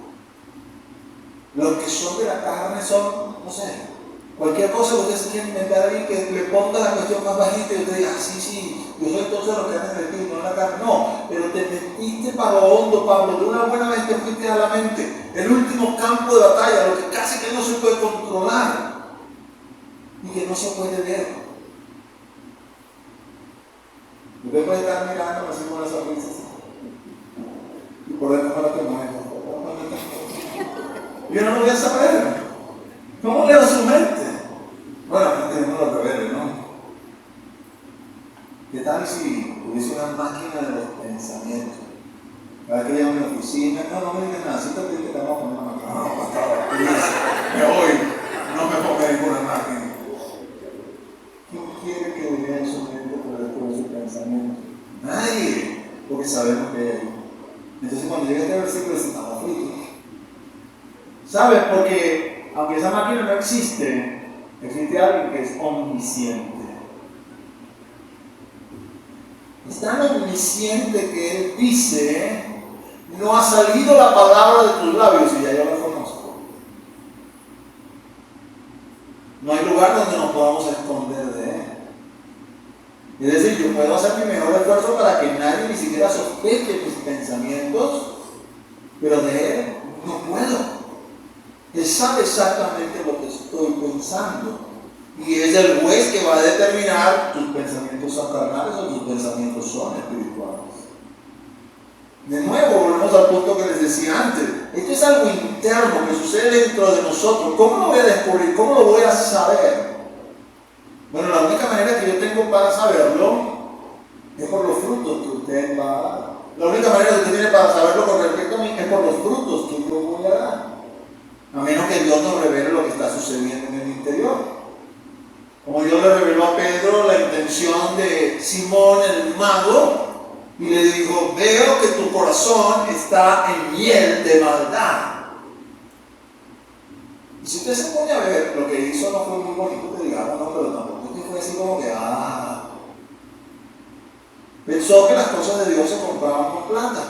Los que son de la carne son, no sé, cualquier cosa que ustedes quieren inventar ahí, que le ponga la cuestión más bajita y usted diga, sí, yo soy entonces los que andan en el espíritu, no en la carne. No, pero te metiste para lo hondo, Pablo. De una buena vez te fuiste a la mente. El último campo de batalla, lo que casi que no se puede controlar y que no se puede ver. Usted puede estar mirando así con las sonrisas y por dentro no la que mueve. Yo no lo voy a saber. ¿Cómo leo su mente? Bueno, tenemos los rebeldes, ¿no? ¿Qué tal si hubiese una máquina de los pensamientos? Cada vez que llego a mi oficina, no me digas nada, si te pides que te vamos a poner una máquina. No, pastor, me voy, no me ponga ninguna máquina. ¿Quién quiere que vea su mente por su pensamiento? Nadie, porque sabemos que hay ahí. Entonces cuando llega este versículo estamos fritos. ¿Sabes? Porque aunque esa máquina no existe, existe alguien que es omnisciente. Es tan omnisciente que Él dice, no ha salido la palabra de tus labios y ya yo la conozco. No hay lugar donde nos podamos esconder de Él. Es decir, yo puedo hacer mi mejor esfuerzo para que nadie ni siquiera sospeche mis pensamientos, pero de Él no puedo. Él sabe exactamente lo que estoy pensando. Y es el juez que va a determinar tus pensamientos son carnales o tus pensamientos son espirituales. De nuevo, volvemos al punto que les decía antes. Esto es algo interno que sucede dentro de nosotros. ¿Cómo lo voy a descubrir? ¿Cómo lo voy a saber? Bueno, la única manera que yo tengo para saberlo es por los frutos que usted va a dar. La única manera que usted tiene para saberlo con respecto a mí es por los frutos que yo voy a dar. A menos que Dios nos revele lo que está sucediendo en el interior. Como Dios le reveló a Pedro la intención de Simón el mago y le dijo: veo que tu corazón está en hiel de maldad. Y si usted se pone a ver, lo que hizo no fue muy bonito que digamos, no, pero tampoco es que fue así como que, pensó que las cosas de Dios se compraban con plata.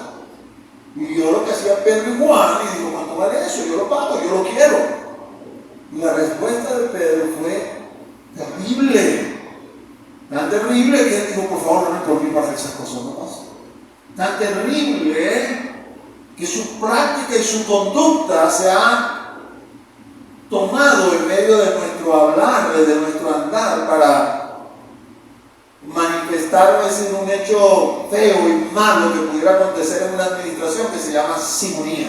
Y vio lo que hacía Pedro y Juan y dijo: ¿cuánto vale eso? Yo lo pago, yo lo quiero. Y la respuesta de Pedro fue terrible. Tan terrible que él dijo: por favor, no me prohíban para que esas cosas no pasen. Tan terrible que su práctica y su conducta se ha tomado en medio de nuestro hablar, de nuestro andar, para manifestar un hecho feo y malo que pudiera acontecer en una administración que se llama simonía.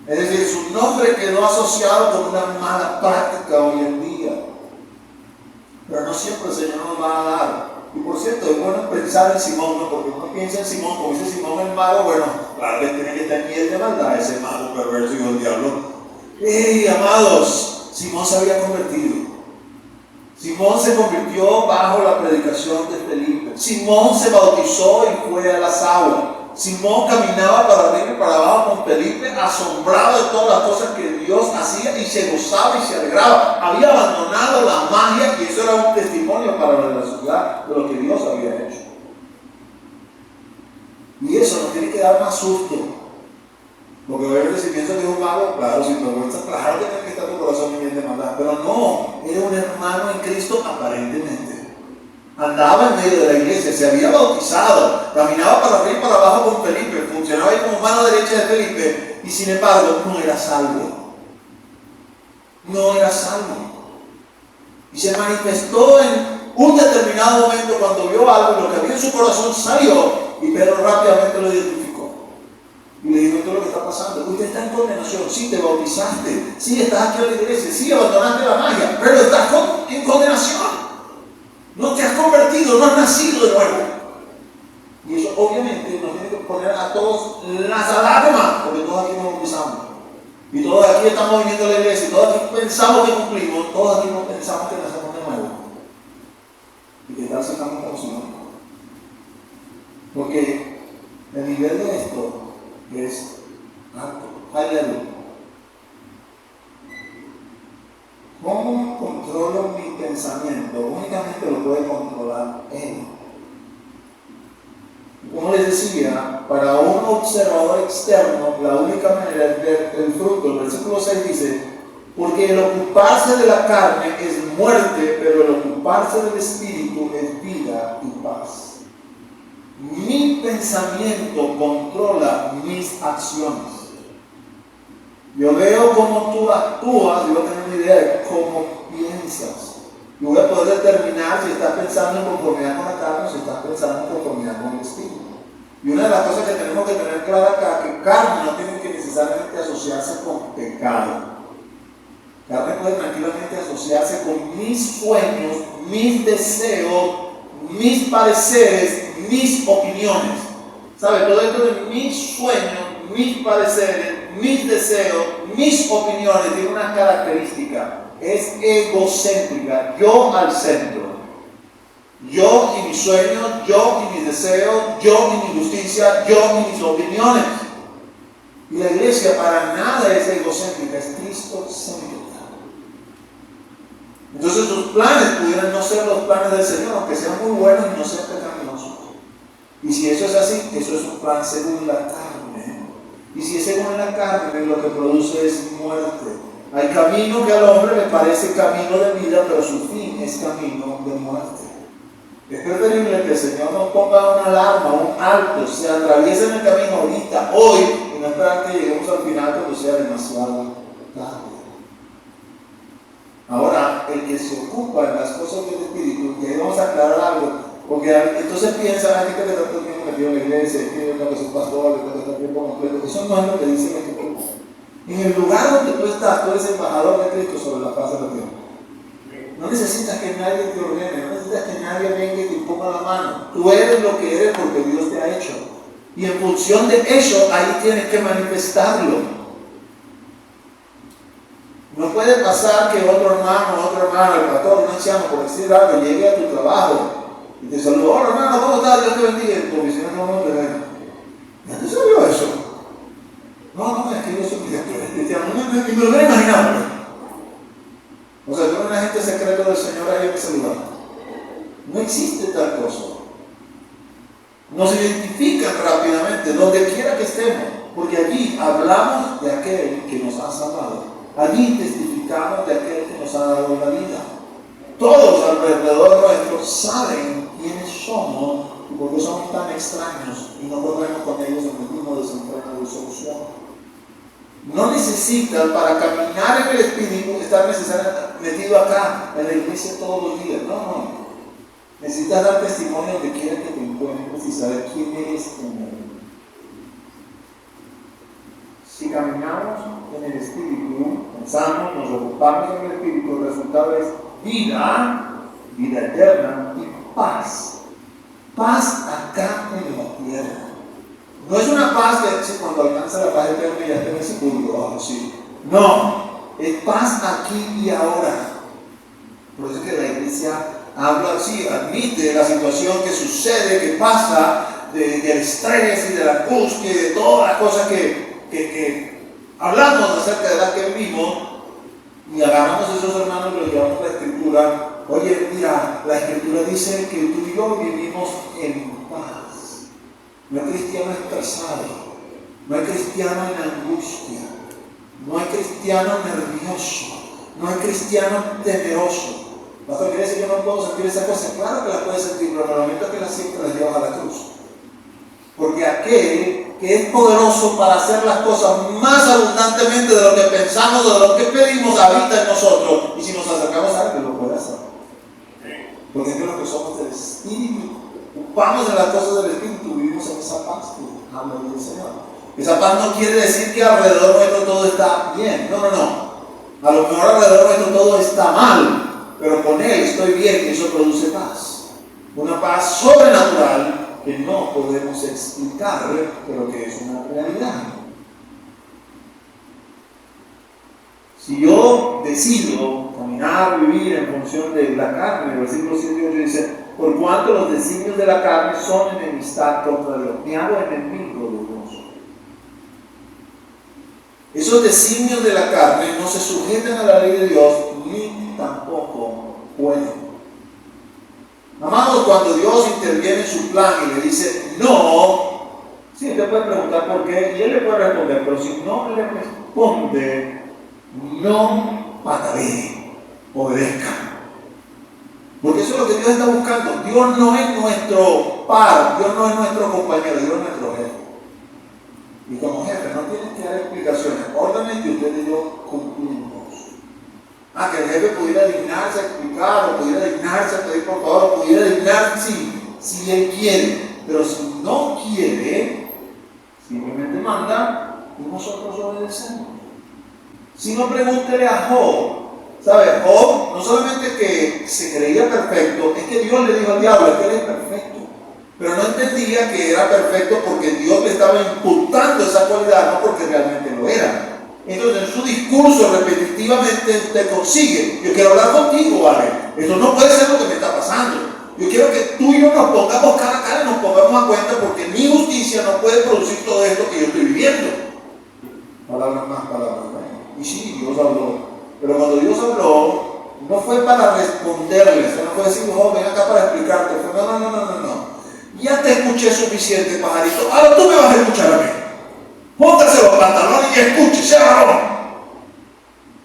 Es decir, su nombre quedó asociado con una mala práctica hoy en día. Pero no siempre el Señor nos va a dar. Y por cierto, es bueno pensar en Simón, ¿no? Porque uno piensa en Simón, como dice Simón el mago, bueno, claro que tiene que estar en miel de maldad ese mago perverso y del diablo. ¡Ey, amados! Simón se había convertido. Simón se convirtió bajo la predicación de Felipe. Simón se bautizó y fue a las aguas. Simón caminaba para arriba y para abajo con Felipe, asombrado de todas las cosas que Dios hacía, y se gozaba y se alegraba. Había abandonado la magia, y eso era un testimonio para la ciudad de lo que Dios había hecho. Y eso nos tiene que dar más susto. Porque obviamente si piensas que es un mago, claro, sin vergüenza, claro que tiene que estar tu corazón bien de maldad. Pero no, era un hermano en Cristo aparentemente. Andaba en medio de la iglesia, se había bautizado, caminaba para arriba y para abajo con Felipe, funcionaba ahí como mano derecha de Felipe, y sin embargo no era salvo. No era salvo. Y se manifestó en un determinado momento cuando vio algo, y lo que había en su corazón salió, y Pedro rápidamente lo identificó. Y le digo: todo lo que está pasando, usted está en condenación. Sí, te bautizaste, sí, estás aquí en la iglesia, sí, abandonaste la magia, pero estás en condenación. No te has convertido, no has nacido de nuevo. Y eso obviamente nos tiene que poner a todos las alarmas, porque todos aquí nos bautizamos. Y todos aquí estamos viniendo a la iglesia, y todos aquí pensamos que cumplimos, todos aquí pensamos que nacemos de nuevo. ¿Y qué tal si estamos como si no? Porque el nivel de esto es alto. Aleluya. ¿Cómo controlo mi pensamiento? Únicamente lo puede controlar Él. Como les decía, para un observador externo, la única manera es ver el fruto. El versículo 6 dice: porque el ocuparse de la carne es muerte, pero el ocuparse del espíritu es vida y paz. Mi pensamiento controla mis acciones. Yo veo cómo tú actúas, yo voy a tener una idea de cómo piensas. Yo voy a poder determinar si estás pensando en conformidad con la carne o si estás pensando en conformidad con el espíritu. Y una de las cosas que tenemos que tener clara acá, que carne no tiene que necesariamente asociarse con pecado. Carne puede tranquilamente asociarse con mis sueños, mis deseos, mis pareceres, mis opiniones. ¿Sabe? Todo esto de mis sueños, mis pareceres, mis deseos, mis opiniones tiene una característica: es egocéntrica, yo al centro. Yo y mis sueños, yo y mis deseos, yo y mi justicia, yo y mis opiniones. Y la iglesia para nada es egocéntrica, es cristocéntrica. Entonces sus planes pudieran no ser los planes del Señor, aunque sean muy buenos y no sean pecaminosos. Y si eso es así, eso es un plan según la carne. Y si es según la carne, lo que produce es muerte. Hay camino que al hombre le parece camino de vida, pero su fin es camino de muerte. Es preferible que el Señor nos ponga una alarma, un alto, se atraviese en el camino ahorita, hoy, y no esperar que lleguemos al final cuando sea demasiado tarde. Ahora, el que se ocupa en las cosas del Espíritu, y ahí vamos a aclarar algo, porque entonces piensan la gente que está todo el tiempo metido en la iglesia, que es un pastor, que está todo el tiempo completo. Eso no es lo que dice la Escritura. En el lugar donde tú estás, tú eres embajador de Cristo sobre la faz de la tierra. No necesitas que nadie te ordene, no necesitas que nadie venga y te ponga la mano. Tú eres lo que eres porque Dios te ha hecho. Y en función de eso, ahí tienes que manifestarlo. No puede pasar que otro hermano, el pastor, un anciano, por decir algo, llegue a tu trabajo y te salude: hola hermano, ¿cómo estás? Dios te bendiga. En tu oficina no te ven. ¿Ya te salió eso? No, es que yo soy cristiano. Ni me lo hubiera imaginado. O sea, tú eres un agente secreto del Señor ahí en ese lugar. No existe tal cosa. Nos identifican rápidamente, donde quiera que estemos, porque allí hablamos de aquel que nos ha salvado. Allí testificamos de aquel que nos ha dado la vida. Todos alrededor nuestro saben quiénes somos y por qué somos tan extraños y no corremos con ellos en el mismo desenfreno de solución. No necesitas, para caminar en el Espíritu, estar necesariamente metido acá en la iglesia todos los días. No. Necesitas dar testimonio donde quiera que te encuentres y saber quién eres en él. Si caminamos en el Espíritu, pensamos, nos ocupamos en el Espíritu, el resultado es vida eterna y paz. Paz acá en la tierra. No es una paz que cuando alcanza la paz eterna ya está en el sepulcro, sí. No, es paz aquí y ahora. Por eso es que la iglesia habla así, admite la situación que sucede, que pasa, del estrés y de la angustia y de todas las cosas que hablamos acerca de las que vivimos, y agarramos a esos hermanos y los llevamos a la Escritura. Oye, mira, la Escritura dice que tú y yo vivimos en paz. No hay cristiano estresado, no hay cristiano en angustia, no hay cristiano nervioso, no hay cristiano temeroso. Pastor, ¿quiere decir que yo no puedo sentir esa cosa? Claro que las puedes sentir, pero en el momento que las sientes las llevas a la cruz. Porque aquel que es poderoso para hacer las cosas más abundantemente de lo que pensamos, de lo que pedimos, habita en nosotros. Y si nos acercamos a él, lo puede hacer. Porque es que los que somos del Espíritu, ocupamos en las cosas del Espíritu, vivimos en esa paz que habla del Señor. Esa paz no quiere decir que alrededor nuestro todo está bien. No. A lo mejor alrededor nuestro todo está mal. Pero con Él estoy bien y eso produce paz. Una paz sobrenatural que no podemos explicar, pero que es una realidad. Si yo decido caminar, vivir en función de la carne, el versículo 7 y 8 dice: por cuanto los designios de la carne son enemistad contra Dios. Me hago enemigo de Dios. Esos designios de la carne no se sujetan a la ley de Dios, ni tampoco pueden. Amados, cuando Dios interviene en su plan y le dice no, sí, usted puede preguntar por qué, y Él le puede responder, pero si no le responde, no patalee, obedezca. Porque eso es lo que Dios está buscando. Dios no es nuestro par, Dios no es nuestro compañero, Dios es nuestro jefe. Y como jefe no tiene que dar explicaciones, órdenes que usted y yo cumplimos. Que el jefe pudiera dignarse a explicar, o pudiera dignarse a pedir por favor, o pudiera dignarse si él quiere. Pero si no quiere, simplemente manda y nosotros obedecemos. Si no, pregúntele a Job. ¿Sabe? Job no solamente que se creía perfecto, es que Dios le dijo al diablo que él es perfecto. Pero no entendía que era perfecto porque Dios le estaba imputando esa cualidad, no porque realmente lo era. Entonces en su discurso repetitivamente usted consigue: yo quiero hablar contigo, ¿vale? Esto no puede ser lo que me está pasando. Yo quiero que tú y yo nos pongamos cara a cara y nos pongamos a cuenta, porque mi justicia no puede producir todo esto que yo estoy viviendo. Palabras más, palabras menos. Y sí, Dios habló. Pero cuando Dios habló, no fue para responderles, no fue decir: ven acá para explicarte. Fue, no. Ya te escuché suficiente, pajarito. Ahora tú me vas a escuchar a mí. Póngase los pantalones y escuche, se acabó.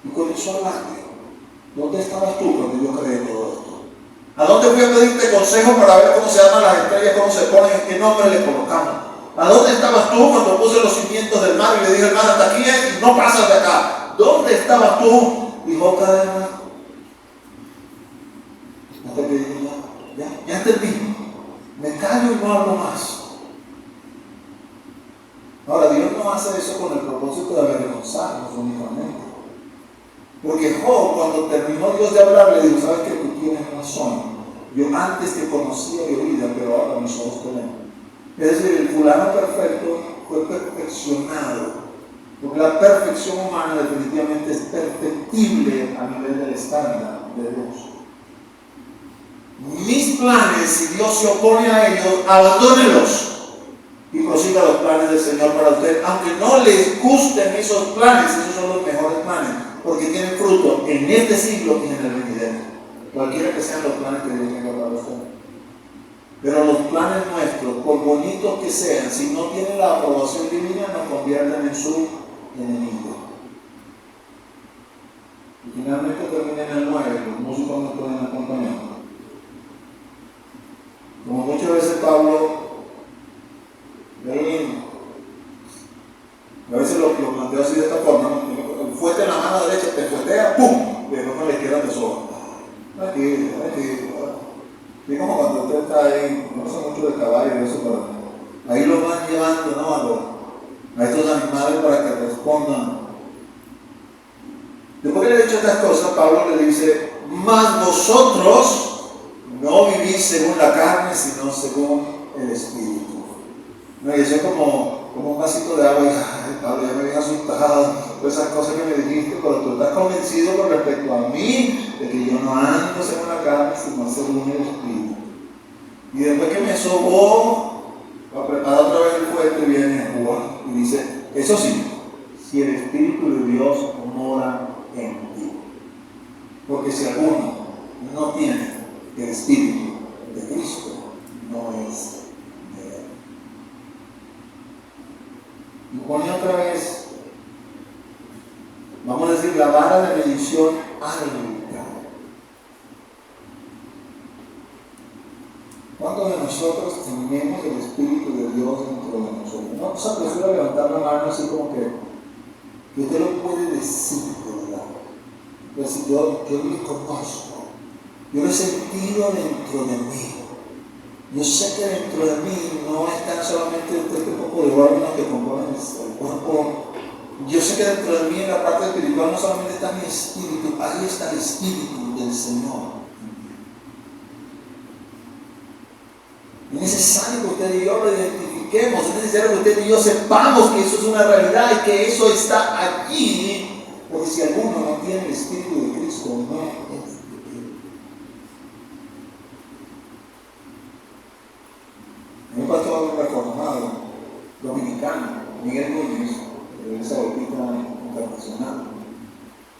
Y con eso hablaste. ¿Dónde estabas tú cuando yo creé todo esto? ¿A dónde fui a pedirte consejo para ver cómo se llaman las estrellas, cómo se ponen, en qué nombre le colocamos? ¿A dónde estabas tú cuando puse los cimientos del mar y le dije: hermano, hasta aquí es y no pasas de acá? ¿Dónde estabas tú? Dijo Cadena. Hasta que dije: ya entendí. Me callo y no hablo más. Ahora, Dios no hace eso con el propósito de avergonzarnos únicamente. Porque Job, cuando terminó Dios de hablar, le dijo: sabes que tú tienes razón. Yo antes te conocía de oída, pero ahora mis ojos te ven. Es decir, el fulano perfecto fue perfeccionado Porque la perfección humana definitivamente es perfectible a nivel del estándar de Dios. Mis planes, si Dios se opone a ellos, abandónelos y prosiga los planes del Señor para usted, aunque no les gusten esos planes. Esos son los mejores planes, porque tienen fruto en este siglo y en el venidero, cualquiera que sean los planes que Dios tenga para usted. Pero los planes nuestros, por bonitos que sean, si no tienen la aprobación divina, nos convierten en su enemigo. Y finalmente termina en el 9, los músicos no pueden acompañar. Como muchas veces Pablo, a veces lo planteo así de esta forma, ¿no? Fuete en la mano derecha, te fuetea, ¡pum! Y después con la izquierda te soba. Aquí. Y como cuando usted está ahí, no sé mucho de caballo y eso, pero ahí lo van llevando, ¿no? A estos animales para que respondan. Después que le he dicho estas cosas, Pablo le dice: mas vosotros no vivís según la carne, sino según el Espíritu. ¿No? Y eso es como un vasito de agua, y ay, Pablo, ya me había asustado por esas cosas que me dijiste, pero tú estás convencido con respecto a mí de que yo no ando según la carne, sino según el Espíritu. Y después que me sobó para preparar otra vez el fuerte, viene Juan y dice: eso sí, si el Espíritu de Dios mora en ti. Porque si alguno no tiene el Espíritu de Cristo, no es de Él. Y pone otra vez, vamos a decir, la vara de medición alta. ¿Cuántos de nosotros tenemos el Espíritu de Dios dentro de nosotros? No se apresura a levantar la mano así como que usted lo puede decir, ¿verdad? Pues yo lo conozco, yo lo he sentido dentro de mí. Yo sé que dentro de mí no están solamente este poco de órganos que componen el cuerpo. Yo sé que dentro de mí, en la parte espiritual, no solamente está mi espíritu, ahí está el Espíritu del Señor. Es necesario que usted y yo lo identifiquemos, es necesario que usted y yo sepamos que eso es una realidad y que eso está allí, porque si alguno no tiene el Espíritu de Cristo, no es de Él. Un pastor reformado, dominicano, Miguel Núñez, de la Iglesia Bautista Internacional,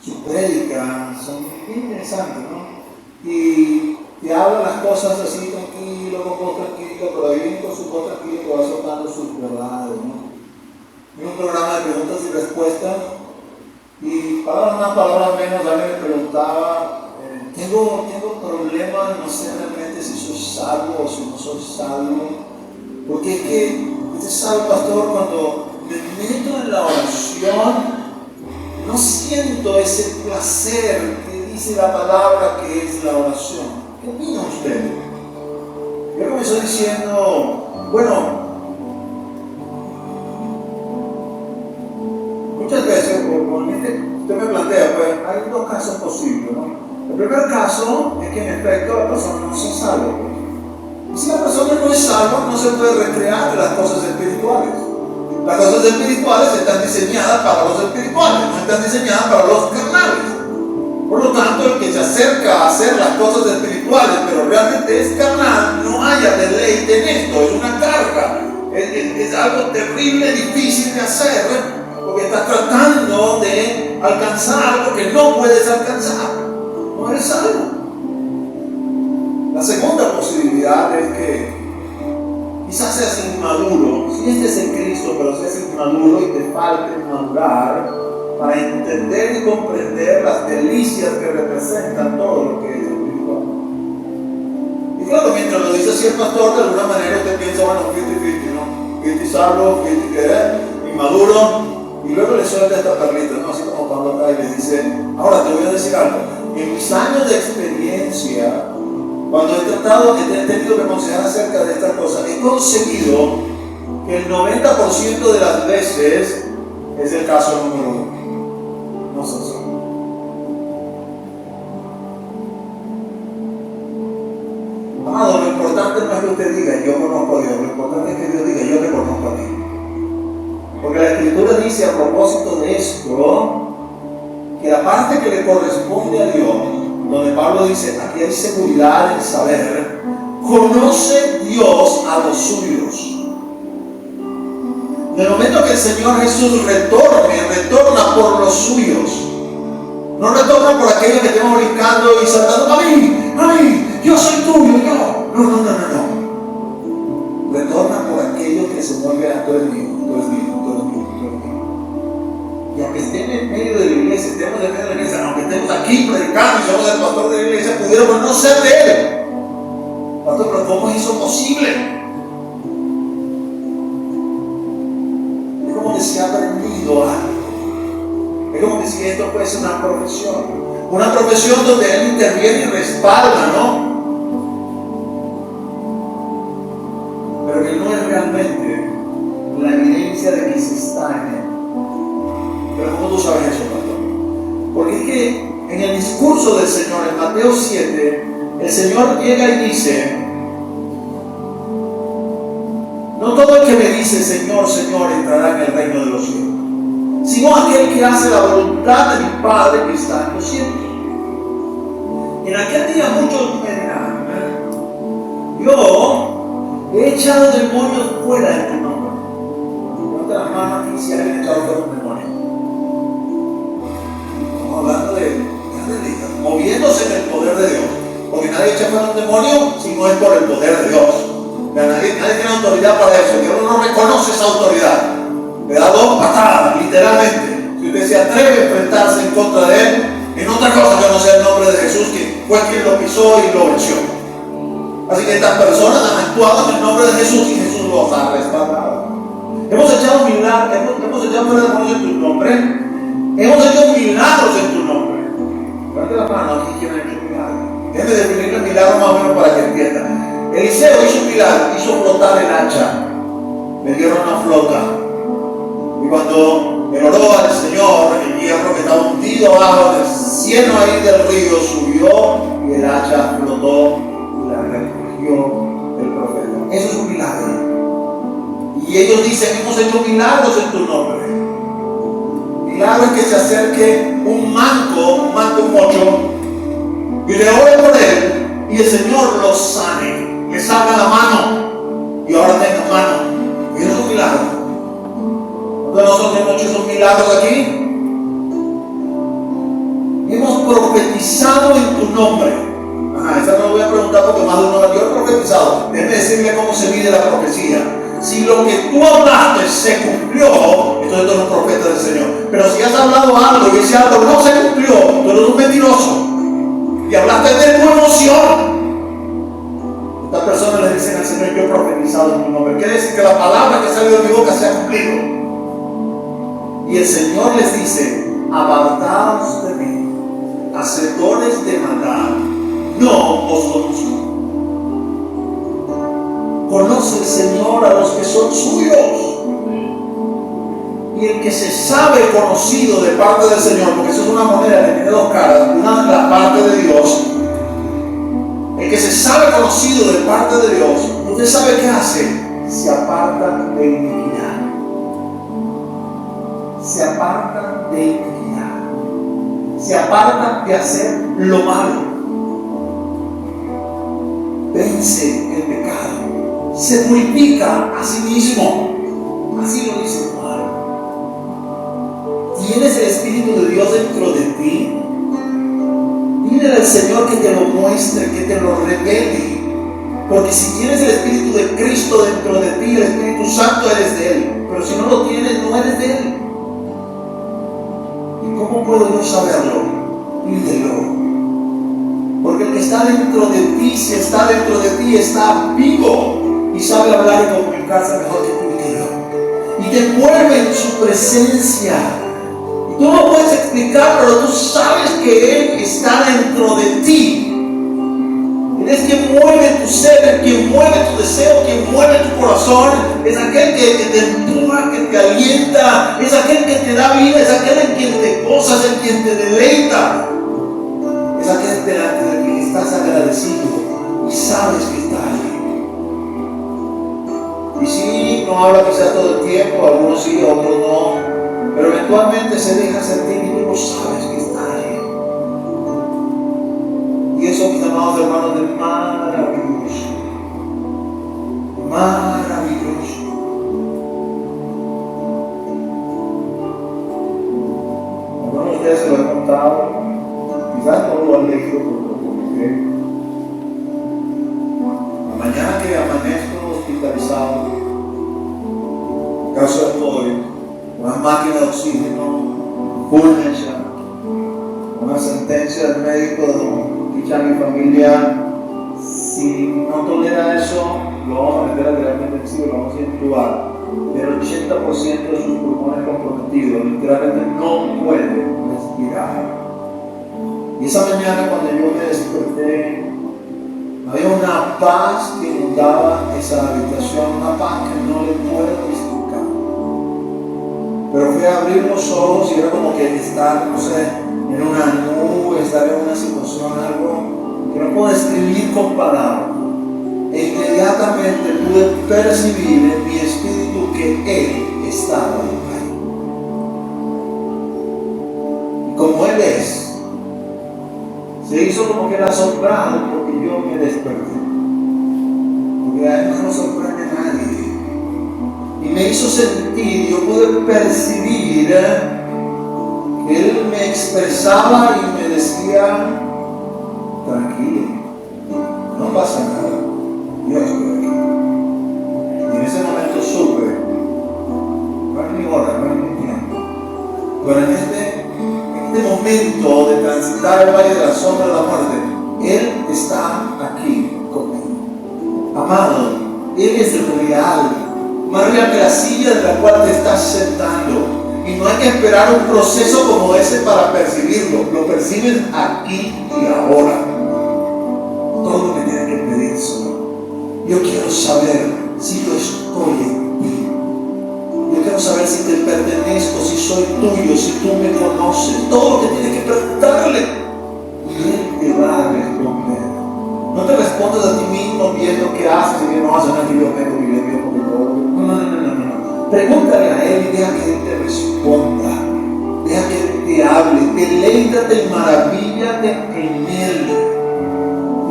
sus prédicas son bien interesantes, ¿no? Y te habla las cosas así tranquilo, con voz tranquila, pero ahí viene con su voz tranquila que va soltando sus verdades, ¿no? En un programa de preguntas y respuestas, y palabras más, palabras menos, alguien me preguntaba, tengo problemas, no sé realmente si soy salvo o si no soy salvo, porque es que, usted sabe, pastor, cuando me meto en la oración, no siento ese placer que dice la palabra que es la oración. ¿Qué opina usted? Yo comenzó diciendo, bueno, muchas veces, con usted me plantea, pues hay dos casos posibles, ¿no? El primer caso es que en efecto la persona no se salva. Y si la persona no es salva, no se puede recrear de las cosas espirituales. Las cosas espirituales están diseñadas para los espirituales, no están diseñadas para los carnales. Por lo tanto, el que se acerca a hacer las cosas espirituales, pero realmente es carnal, no haya deleite en esto, es una carga, es algo terrible, difícil de hacer, porque estás tratando de alcanzar algo que no puedes alcanzar, no eres salvo. La segunda posibilidad es que quizás seas inmaduro, si este es el Cristo, pero seas inmaduro y te falte madurar para entender y comprender las delicias que representan todo lo que es espiritual. Y claro, mientras lo dice así el pastor, de alguna manera usted piensa, bueno, 50-50, ¿no? 50 salvo, 50 que inmaduro, y luego le suelta esta perlita, ¿no? Así como Pablo acá y le dice, ahora te voy a decir algo, en mis años de experiencia, cuando he tenido que aconsejar acerca de estas cosas, he conseguido que el 90% de las veces es el caso número 1. No son salvos. Amado, lo importante no es que usted diga, yo conozco a Dios, lo importante es que Dios diga, yo te conozco a ti. Porque la Escritura dice dice a propósito de esto, que la parte que le corresponde a Dios, donde Pablo dice, aquí hay seguridad en saber, conoce Dios a los suyos. En el momento que el Señor Jesús retorna por los suyos. No retorna por aquellos que estemos brincando y saltando, a mí, yo soy tuyo, yo. No. Retorna por aquellos que se mueven, tú eres mío. Y aunque estén en medio de la iglesia, estemos en medio de la iglesia, aunque estemos aquí predicando y somos el pastor de la iglesia, pudiéramos no ser de él. Pastor, pero ¿cómo es eso posible? Es como que se ha aprendido algo. Es como que si esto fuese una profesión donde él interviene y respalda, ¿no? Pero que no es realmente la evidencia de que se está en él. Pero ¿cómo tú sabes eso, pastor? Porque es que en el discurso del Señor, en Mateo 7, el Señor llega y dice, no todo el que me dice Señor, Señor entrará en el reino de los cielos, sino aquel que hace la voluntad de mi Padre que está en los cielos. En aquel día muchos me dirán, yo he echado demonios fuera de tu nombre. Levanta la mano aquí si alguien ha echado fuera un demonio. Estamos hablando de grandes ligas, moviéndose en el poder de Dios. Porque nadie echa fuera un demonio si no es por el poder de Dios. Nadie tiene autoridad para eso. Dios no reconoce esa autoridad. Le da 2 patadas, literalmente. Si usted se atreve a enfrentarse en contra de él, en otra cosa que no sea el nombre de Jesús, que fue quien lo pisó y lo venció. Así que estas personas han actuado en el nombre de Jesús y Jesús los ha respaldado. Hemos echado milagros, hemos echado fuera demonios en tu nombre. Hemos hecho milagros en tu nombre. Levante la mano aquí quien ha hecho milagros. Déjeme definir el milagro más o menos para que entiendan. Eliseo hizo un milagro, hizo flotar el hacha. Le dieron una flota. Y cuando el oró al Señor, el hierro que estaba hundido abajo del cieno ahí del río subió y el hacha flotó y la recogió el profeta. Eso es un milagro. Y ellos dicen, hemos hecho milagros en tu nombre. Milagro es que se acerque un manco, un mocho, y le ore por él y el Señor lo sane, le salga la mano y ahora tenga mano. Y eso es un milagro. Nosotros hemos hecho esos milagros aquí. Hemos profetizado en tu nombre. Esa no lo voy a preguntar porque más de uno yo he profetizado. Déjeme decirle cómo se mide la profecía. Si lo que tú hablaste se cumplió, entonces tú eres un profeta del Señor. Pero si has hablado algo y ese algo no se cumplió, tú eres un mentiroso. Y hablaste de tu emoción. Estas personas le dicen al Señor, yo he profetizado en tu nombre. Quiere decir que la palabra que salió de mi boca se ha cumplido. Y el Señor les dice, apartaos de mí, hacedores de maldad, no os conozco. Conoce el Señor a los que son suyos. Y el que se sabe conocido de parte del Señor, porque eso es una moneda que tiene 2 caras, una de la parte de Dios. El que se sabe conocido de parte de Dios, ¿usted sabe qué hace? Se aparta de iniquidad. Se aparta de iniquidad. Se aparta de hacer lo malo. Vence el pecado. Se purifica a sí mismo. Así lo dice Juan. ¿Tienes el Espíritu de Dios dentro de ti? Dile al Señor que te lo muestre, que te lo revele. Porque si tienes el Espíritu de Cristo dentro de ti, el Espíritu Santo, eres de Él. Pero si no lo tienes, no eres de Él. ¿Y cómo puedo yo saberlo? Pídelo. Porque el que está dentro de ti, si está dentro de ti, está vivo y sabe hablar y comunicarse mejor que tú y que yo. Y te envuelve en su presencia. Y tú no puedes explicar, pero tú sabes que Él está dentro de ti. Él es quien mueve tu ser, quien mueve tu deseo, quien mueve tu corazón. Es aquel que te empuja, que te alienta. Es aquel que te da vida, es aquel en quien te gozas, en quien te deleita. Es aquel delante de quien estás agradecido y sabes que está ahí. Y sí, no habla quizás todo el tiempo, algunos sí, otros no. pero eventualmente se deja sentir y tú no sabes que está ahí. Y eso, mis amados hermanos, es maravilloso. Maravilloso. Algunos de ustedes se lo he contado, quizás no lo han leído, porque la mañana que amanezco hospitalizado, caso de COVID, una máquina de oxígeno, furnace, una sentencia del médico de dicha a mi familia, si no tolera eso, lo vamos a meter a terapia intensiva, lo vamos a intubar. El 80% de sus pulmones comprometidos, literalmente no puede respirar. Y esa mañana cuando yo me desperté, había una paz que inundaba esa habitación, una paz que no le puedo explicar. Pero fui a abrir los ojos y era como que estar, no sé, en una nube, estar en una situación, algo que no puedo describir con palabras. E inmediatamente pude percibir en mi espíritu que Él estaba ahí. Y como Él es, se hizo como que era asombrado porque yo me desperté. Porque a Él no nos sorprende a nadie. Y me hizo sentir, yo pude percibir que Él me expresaba y me decía, tranquilo, no pasa nada. Yo estoy aquí. Y en ese momento supe, no es mi hora, no es mi tiempo. Pero en este momento de transitar el valle de la sombra de la muerte, Él está aquí conmigo. Amado, Él es real. Más real que la silla de la cual te estás sentando. Y no hay que esperar un proceso como ese para percibirlo. Lo percibes aquí y ahora. Todo lo que tienes que pedir, Señor. Yo quiero saber si yo estoy en ti. Yo quiero saber si te pertenezco, si soy tuyo, si tú me conoces. Todo lo que tienes que preguntarle. Y Él te va a responder. No te respondas a ti mismo viendo qué haces y qué no haces. No, yo vengo viviendo porque todo. No. Pregúntale a Él y deja que Él te responda. Deja que Él te hable. Deleítate y maravíllate en Él.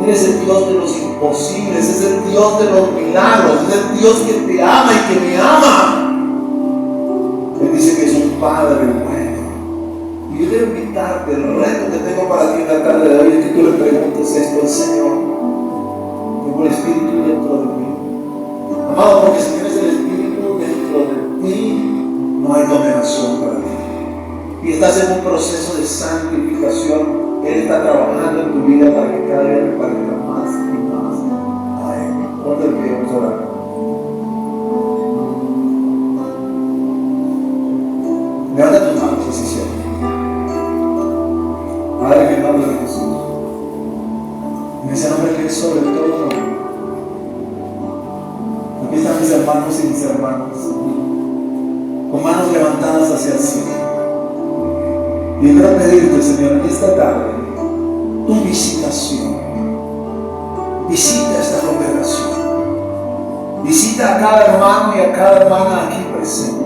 Él es el Dios de los imposibles, es el Dios de los milagros, es el Dios que te ama y que me ama. Él dice que es un Padre bueno. Y yo quiero invitarte, el reto que tengo para ti en la tarde de hoy es que tú le preguntes esto al Señor. Tengo el Espíritu dentro de mí. Amado, porque si tienes el Espíritu dentro de ti, no hay condenación para ti. Y estás en un proceso de santificación. Él está trabajando en tu vida para que cada día te parezca más y más a Él. Ponte el pie, vamos a orar. Levanta tus manos, así sea. Padre, en el nombre de Jesús. En ese nombre que es sobre todo nombre. Aquí están mis hermanos y mis hermanas, con manos levantadas hacia el cielo. Y quiero pedirte, Señor, en esta tarde, tu visitación. Visita esta congregación. Visita a cada hermano y a cada hermana aquí presente.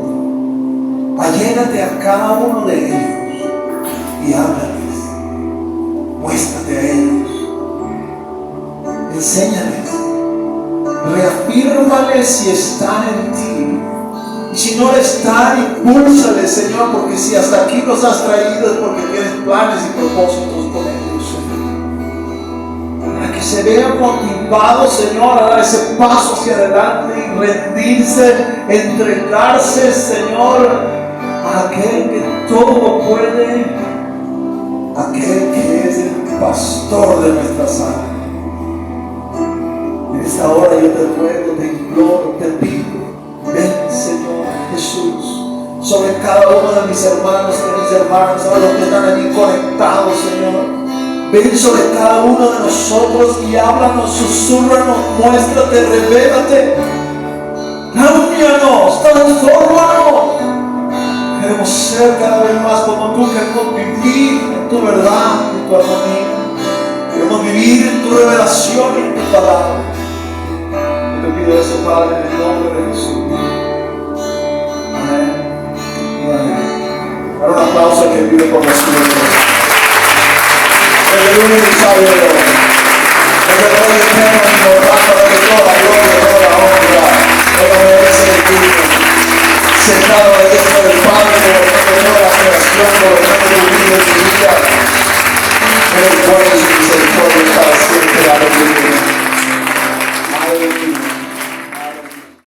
Allégate a cada uno de ellos y háblales. Muéstrate a ellos. Enséñales. Reafírmales si están en ti. Y si no están, impúlsales, Señor, porque si hasta aquí los has traído es porque tienes planes y propósitos con ellos, Señor. Para que se vean motivados, Señor, a dar ese paso hacia adelante y rendirse, entregarse, Señor, a aquel que todo lo puede, aquel que es el pastor de nuestras almas. En esta hora yo te ruego, te imploro, te pido, ven, Señor Jesús, sobre cada uno de mis hermanos y mis hermanas, sobre los que están aquí conectados, Señor. Ven sobre cada uno de nosotros y háblanos, susúrranos, muéstrate, revélate. Cámbianos, transfórmanos. Queremos ser cada vez más como tú, queremos vivir en tu verdad, en tu armonía. Queremos vivir en tu revelación y en tu palabra. Te pido eso, Padre, en el nombre de Jesús. Amén y amén. Para un aplauso al que vive con nosotros. Es el único y sabio Dios. Es el Rey eterno y inmortal, para que toda gloria, toda